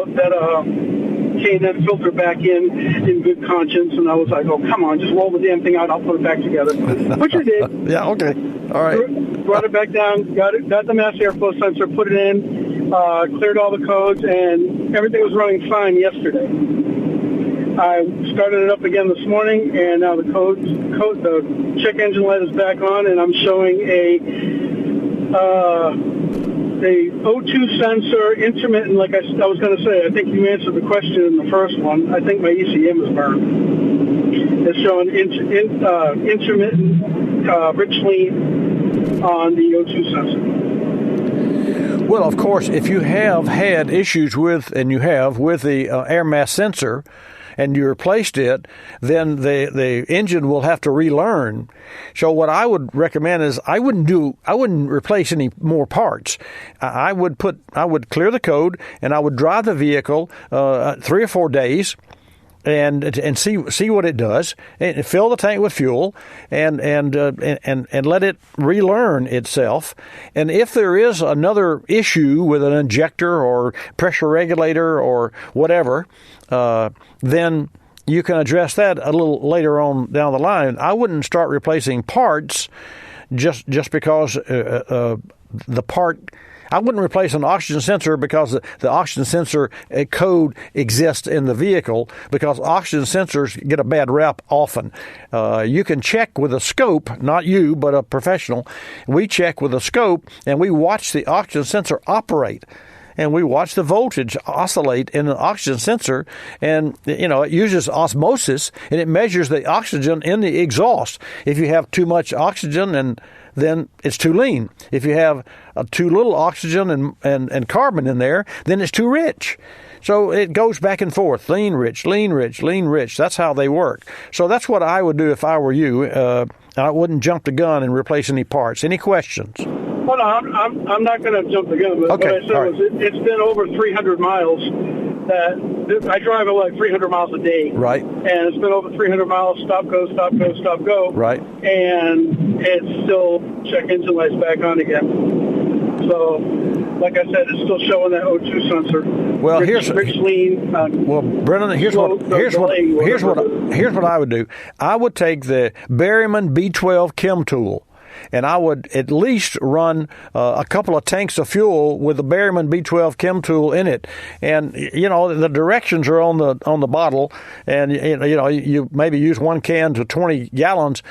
Speaker 18: filter back in good conscience. And I was like, oh, come on, just roll the damn thing out. I'll put it back together. Which I did.
Speaker 2: Yeah, okay. All right.
Speaker 18: Brought it back down, got the mass airflow sensor, put it in, cleared all the codes, and everything was running fine yesterday. I started it up again this morning, and now the check engine light is back on, and I'm showing a O2 sensor intermittent. Like I was going to say, I think you answered the question in the first one. I think my ECM is burned. It's showing intermittent rich lean on the O2 sensor.
Speaker 2: Well, of course, if you have had issues with the air mass sensor, and you replaced it, then the engine will have to relearn. So what I would recommend is I wouldn't replace any more parts. I would clear the code, and I would drive the vehicle 3 or 4 days, and see what it does, and fill the tank with fuel, and let it relearn itself. And if there is another issue with an injector or pressure regulator or whatever, then you can address that a little later on down the line. I wouldn't start replacing parts just because the part. I wouldn't replace an oxygen sensor because the oxygen sensor code exists in the vehicle, because oxygen sensors get a bad rap often. You can check with a scope, not you, but a professional. We check with a scope, and we watch the oxygen sensor operate. And we watch the voltage oscillate in an oxygen sensor, and it uses osmosis, and it measures the oxygen in the exhaust. If you have too much oxygen, then it's too lean. If you have too little oxygen and carbon in there, then it's too rich. So it goes back and forth, lean, rich, lean, rich, lean, rich. That's how they work. So that's what I would do if I were you. I wouldn't jump the gun and replace any parts. Any questions?
Speaker 18: Well, no, I'm not going to jump the gun, but
Speaker 2: okay.
Speaker 18: What I said was it's been over 300 miles that I drive like 300 miles a day.
Speaker 2: Right.
Speaker 18: And it's been over 300 miles, stop, go, stop, go, stop, go.
Speaker 2: Right.
Speaker 18: And it's still check engine light's back on again. So, like I said, it's still showing that O2 sensor.
Speaker 2: Well,
Speaker 18: rich lean.
Speaker 2: Well, Brennan, here's what I would do. I would take the Berryman B12 Chem tool, and I would at least run a couple of tanks of fuel with the Berryman B12 Chem tool in it. And the directions are on the bottle, and you maybe use 1 can to 20 gallons.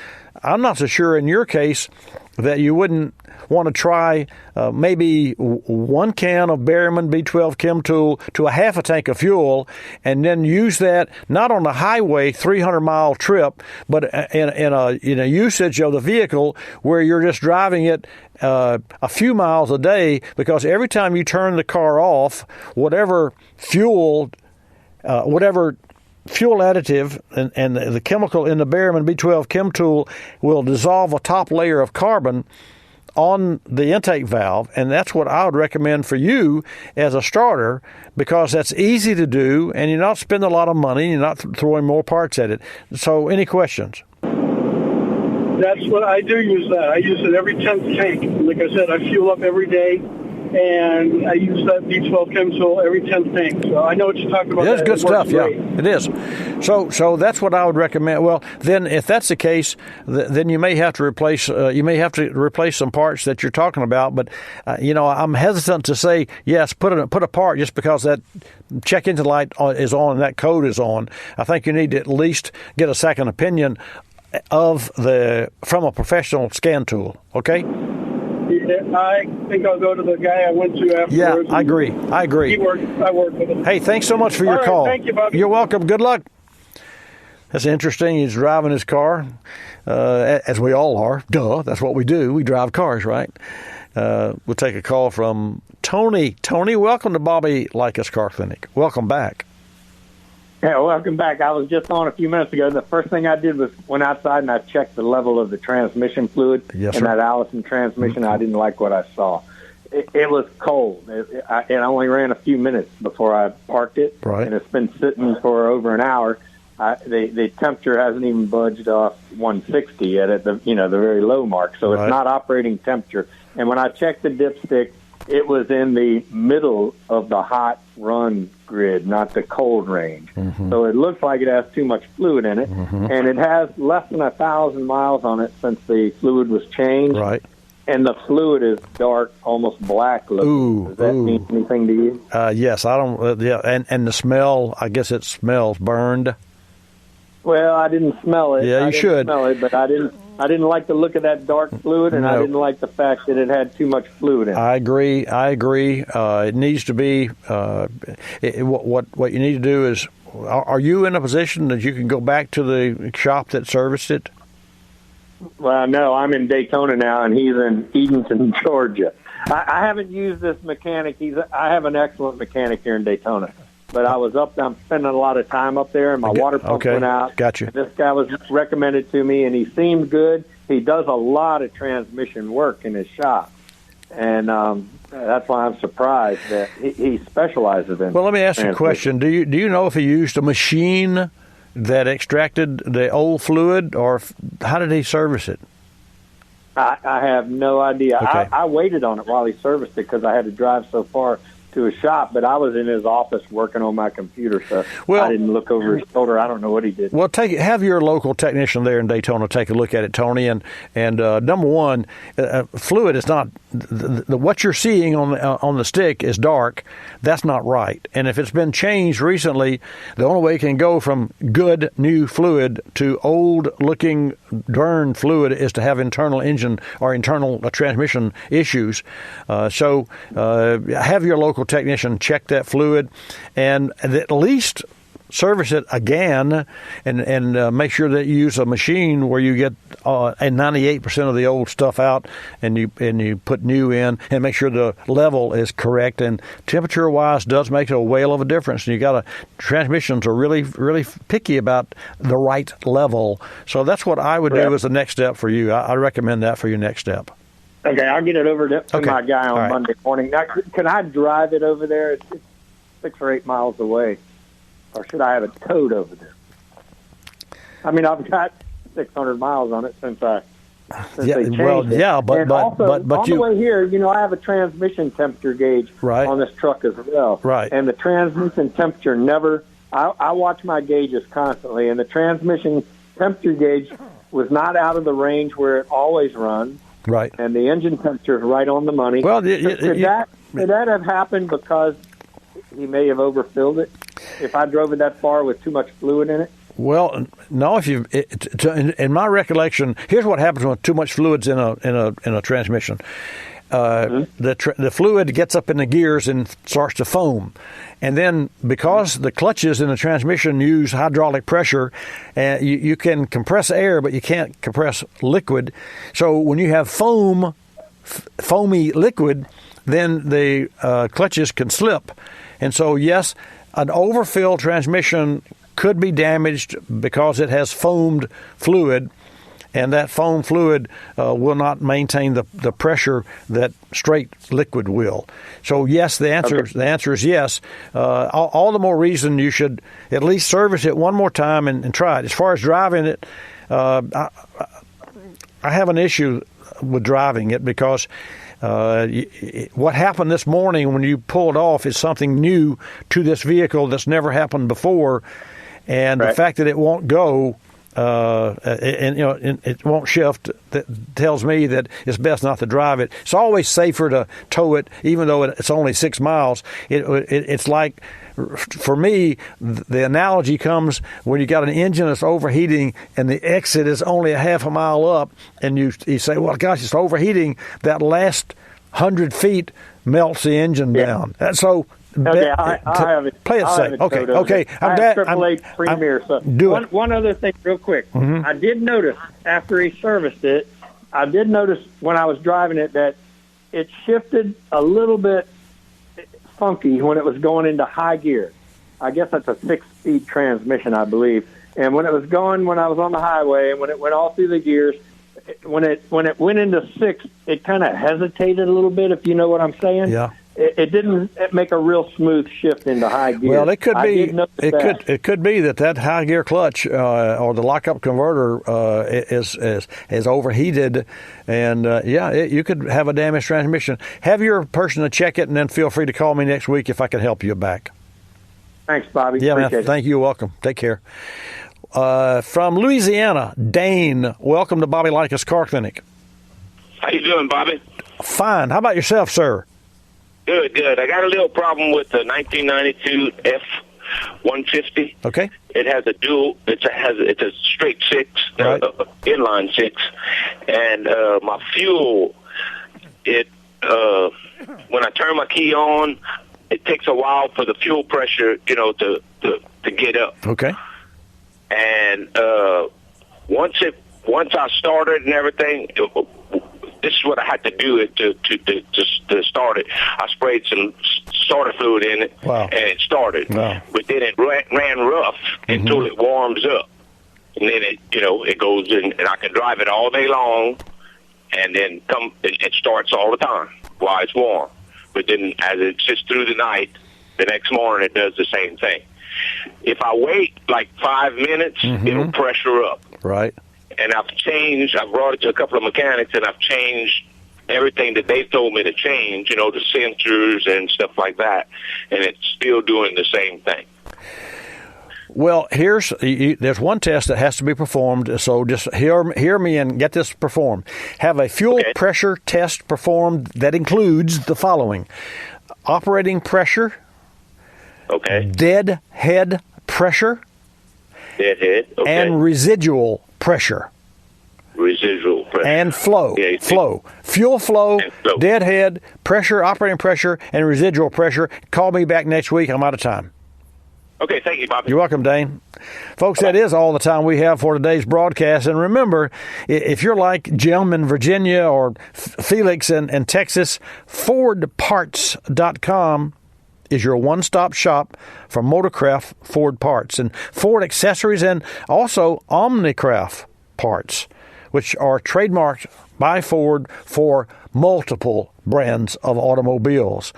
Speaker 2: I'm not so sure in your case that you wouldn't want to try maybe 1 can of Berryman B12 Chem tool to a half a tank of fuel, and then use that not on a highway 300-mile trip, but in a usage of the vehicle where you're just driving it a few miles a day, because every time you turn the car off, whatever fuel additive and the chemical in the Berryman B12 Chem tool will dissolve a top layer of carbon on the intake valve, and that's what I would recommend for you as a starter, because that's easy to do, and you're not spending a lot of money, you're not throwing more parts at it. So, any questions?
Speaker 18: That's what I do use that. I use it every 10th tank. Like I said, I fuel up every day, and I use that B12 Chem tool every 10th tank. So I know what you're talking about.
Speaker 2: It is good stuff, yeah. It is. So that's what I would recommend. Well, then if that's the case, then you may have to replace some parts that you're talking about. But I'm hesitant to say yes, put a part just because that check engine light is on and that code is on. I think you need to at least get a second opinion from a professional scan tool. Okay.
Speaker 18: Yeah, I think I'll go to the guy I went to afterwards.
Speaker 2: Yeah, I agree. I
Speaker 18: work with him.
Speaker 2: Hey, thanks so much for your call.
Speaker 18: Thank you, Bobby.
Speaker 2: You're welcome. Good luck. That's interesting. He's driving his car, as we all are. Duh, that's what we do. We drive cars, right? We'll take a call from Tony. Tony, welcome to Bobby Likis Car Clinic. Welcome back.
Speaker 13: Yeah, welcome back. I was just on a few minutes ago. The first thing I did was went outside and I checked the level of the transmission fluid
Speaker 2: Yes,
Speaker 13: in
Speaker 2: sir.
Speaker 13: that Allison transmission. I didn't like what I saw. It was cold. It only ran a few minutes before I parked it,
Speaker 2: Right.
Speaker 13: and it's been sitting for over an hour. The temperature hasn't even budged off 160 yet at the very low mark, so
Speaker 2: Right.
Speaker 13: it's not operating temperature. And when I checked the dipstick, it was in the middle of the hot run grid, not the cold range.
Speaker 2: Mm-hmm.
Speaker 13: So it looks like it has too much fluid in it, and it has less than 1,000 miles on it since the fluid was changed.
Speaker 2: Right.
Speaker 13: And the fluid is dark, almost black looking.
Speaker 2: Ooh,
Speaker 13: Does that mean anything to you?
Speaker 2: Yes, I don't. Yeah, and the smell. I guess it smells burned.
Speaker 13: Well, I didn't smell it.
Speaker 2: Yeah, you
Speaker 13: I didn't
Speaker 2: should.
Speaker 13: smell it, but I didn't like the look of that dark fluid, and I
Speaker 2: No.
Speaker 13: didn't like the fact that it had too much fluid in it.
Speaker 2: I agree. It needs to be. What you need to do is. Are you in a position that you can go back to the shop that serviced it?
Speaker 13: Well, no, I'm in Daytona now, and he's in Edenton, Georgia. I haven't used this mechanic. I have an excellent mechanic here in Daytona. But I'm spending a lot of time up there, and my water pump went out.
Speaker 2: Gotcha.
Speaker 13: And this guy was recommended to me, and he seemed good. He does a lot of transmission work in his shop. And that's why I'm surprised that he specializes in.
Speaker 2: Well, let me ask you a question. Do you know if he used a machine that extracted the old fluid, or how did he service it?
Speaker 13: I have no idea.
Speaker 2: Okay.
Speaker 13: I waited on it while he serviced it because I had to drive so far to his shop, but I was in his office working on my computer, so I didn't look over his shoulder. I don't know what he did.
Speaker 2: Well, have your local technician there in Daytona take a look at it, Tony. And number one, fluid is not what you're seeing on the stick is dark. That's not right. And if it's been changed recently, the only way it can go from good new fluid to old looking burned fluid is to have internal engine or internal transmission issues. So have your local technician check that fluid and at least service it again and make sure that you use a machine where you get 98% of the old stuff out and you put new in and make sure the level is correct. And temperature wise does make a whale of a difference. And transmissions are really, really picky about the right level. So that's what I would do as the next step for you. I recommend that for your next step.
Speaker 13: Okay, I'll get it over to my guy on Monday morning. Now, can I drive it over there? It's 6 or 8 miles away. Or should I have it towed over there? I mean, I've got 600 miles on it since they changed it.
Speaker 2: But
Speaker 13: on the way here, I have a transmission temperature gauge on this truck as well.
Speaker 2: Right.
Speaker 13: And the transmission temperature never. I watch my gauges constantly, and the transmission temperature gauge was not out of the range where it always runs.
Speaker 2: Right.
Speaker 13: And the engine temperature is right on the money.
Speaker 2: Well,
Speaker 13: could that have happened because he may have overfilled it? If I drove it that far with too much fluid in it?
Speaker 2: Well, no. In my recollection, here's what happens when too much fluid's in a transmission. The fluid gets up in the gears and starts to foam. And then because the clutches in the transmission use hydraulic pressure, you can compress air, but you can't compress liquid. So when you have foamy liquid, then the clutches can slip. And so, yes, an overfilled transmission could be damaged because it has foamed fluid. And that foam fluid will not maintain the pressure that straight liquid will. So yes, the answer is yes. All the more reason you should at least service it one more time and try it. As far as driving it, I have an issue with driving it because what happened this morning when you pulled off is something new to this vehicle that's never happened before, and the fact that it won't go. It won't shift. That tells me that it's best not to drive it. It's always safer to tow it, even though it's only 6 miles. It's like, for me, the analogy comes when you got an engine that's overheating and the exit is only a half a mile up, and you say, "Well, gosh, it's overheating." That last 100 feet melts the engine down. So.
Speaker 13: Okay, I have it.
Speaker 2: Play it safe. Okay.
Speaker 13: I have AAA Premier. One other thing, real quick.
Speaker 2: Mm-hmm.
Speaker 13: I did notice after he serviced it, when I was driving it that it shifted a little bit funky when it was going into high gear. I guess that's a 6-speed transmission, I believe. And when it was going, when I was on the highway, and when it went all through the gears, when it went into 6, it kind of hesitated a little bit, if you know what I'm saying.
Speaker 2: Yeah.
Speaker 13: It didn't make a real smooth shift into high gear.
Speaker 2: Well, it could be. It could be that high gear clutch or the lockup converter is overheated, and you could have a damaged transmission. Have your person to check it, and then feel free to call me next week if I can help you back.
Speaker 13: Thanks, Bobby.
Speaker 2: Yeah,
Speaker 13: Appreciate
Speaker 2: man.
Speaker 13: it.
Speaker 2: Thank you. Welcome. Take care. From Louisiana, Dane. Welcome to Bobby Likis Car Clinic.
Speaker 16: How you doing, Bobby?
Speaker 2: Fine. How about yourself, sir?
Speaker 16: Good. I got a little problem with the 1992 F-150.
Speaker 2: Okay.
Speaker 16: It has a dual. It's a straight 6,
Speaker 2: right.
Speaker 16: Inline 6, and my fuel. When I turn my key on, it takes a while for the fuel pressure, to get up.
Speaker 2: Okay.
Speaker 16: And once I started and everything. This is what I had to do to start it. I sprayed some starter fluid in it,
Speaker 2: wow.
Speaker 16: and it started.
Speaker 2: Wow.
Speaker 16: But then it ran rough until it warms up, and then it goes in, and I can drive it all day long, and then it starts all the time while it's warm. But then as it sits through the night, the next morning it does the same thing. If I wait like 5 minutes, it'll pressure up.
Speaker 2: Right.
Speaker 16: And I brought it to a couple of mechanics, and I've changed everything that they told me to change, the sensors and stuff like that, and it's still doing the same thing.
Speaker 2: Well, there's one test that has to be performed, so just hear me and get this performed. Have a fuel pressure test performed that includes the following: operating pressure, dead head pressure, and residual pressure. And flow. Fuel flow, deadhead, pressure, operating pressure, and residual pressure. Call me back next week. I'm out of time.
Speaker 16: Okay, thank you, Bobby.
Speaker 2: You're welcome, Dane. Folks, that is all the time we have for today's broadcast. And remember, if you're like Jim in Virginia or Felix in Texas, FordParts.com is your one-stop shop for Motorcraft Ford parts and Ford accessories, and also Omnicraft parts, which are trademarked by Ford for multiple brands of automobiles.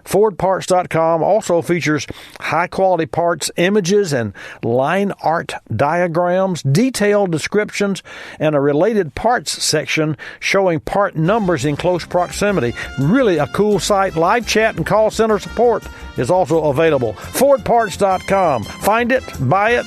Speaker 2: FordParts.com also features high-quality parts, images, and line art diagrams, detailed descriptions, and a related parts section showing part numbers in close proximity. Really a cool site. Live chat and call center support is also available. FordParts.com. Find it, buy it,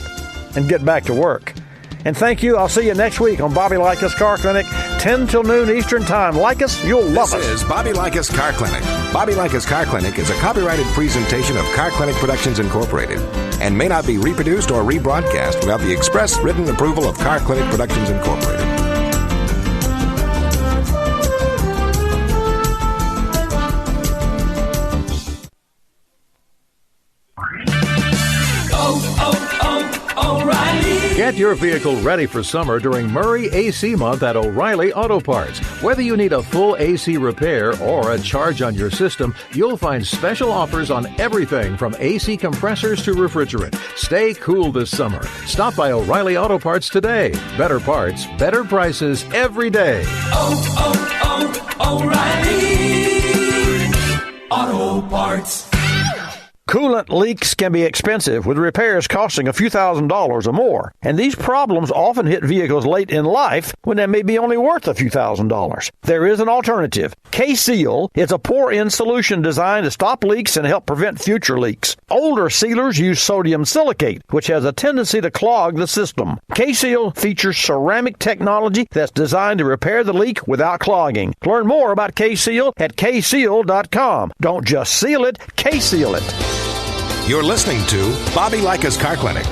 Speaker 2: and get back to work. And thank you. I'll see you next week on Bobby Likis Car Clinic, 10 till noon Eastern Time. Like us, you'll love us.
Speaker 1: This is Bobby Likis Car Clinic. Bobby Likis Car Clinic is a copyrighted presentation of Car Clinic Productions Incorporated and may not be reproduced or rebroadcast without the express written approval of Car Clinic Productions Incorporated.
Speaker 19: Get your vehicle ready for summer during Murray AC Month at O'Reilly Auto Parts. Whether you need a full AC repair or a charge on your system, you'll find special offers on everything from AC compressors to refrigerant. Stay cool this summer. Stop by O'Reilly Auto Parts today. Better parts, better prices every day.
Speaker 20: O'Reilly Auto Parts.
Speaker 2: Coolant leaks can be expensive, with repairs costing a few $1,000s or more. And these problems often hit vehicles late in life when they may be only worth a few $1,000s. There is an alternative. K-Seal is a pour-in solution designed to stop leaks and help prevent future leaks. Older sealers use sodium silicate, which has a tendency to clog the system. K-Seal features ceramic technology that's designed to repair the leak without clogging. Learn more about K-Seal at kseal.com. Don't just seal it, K-Seal it.
Speaker 1: You're listening to Bobby Likis Car Clinic.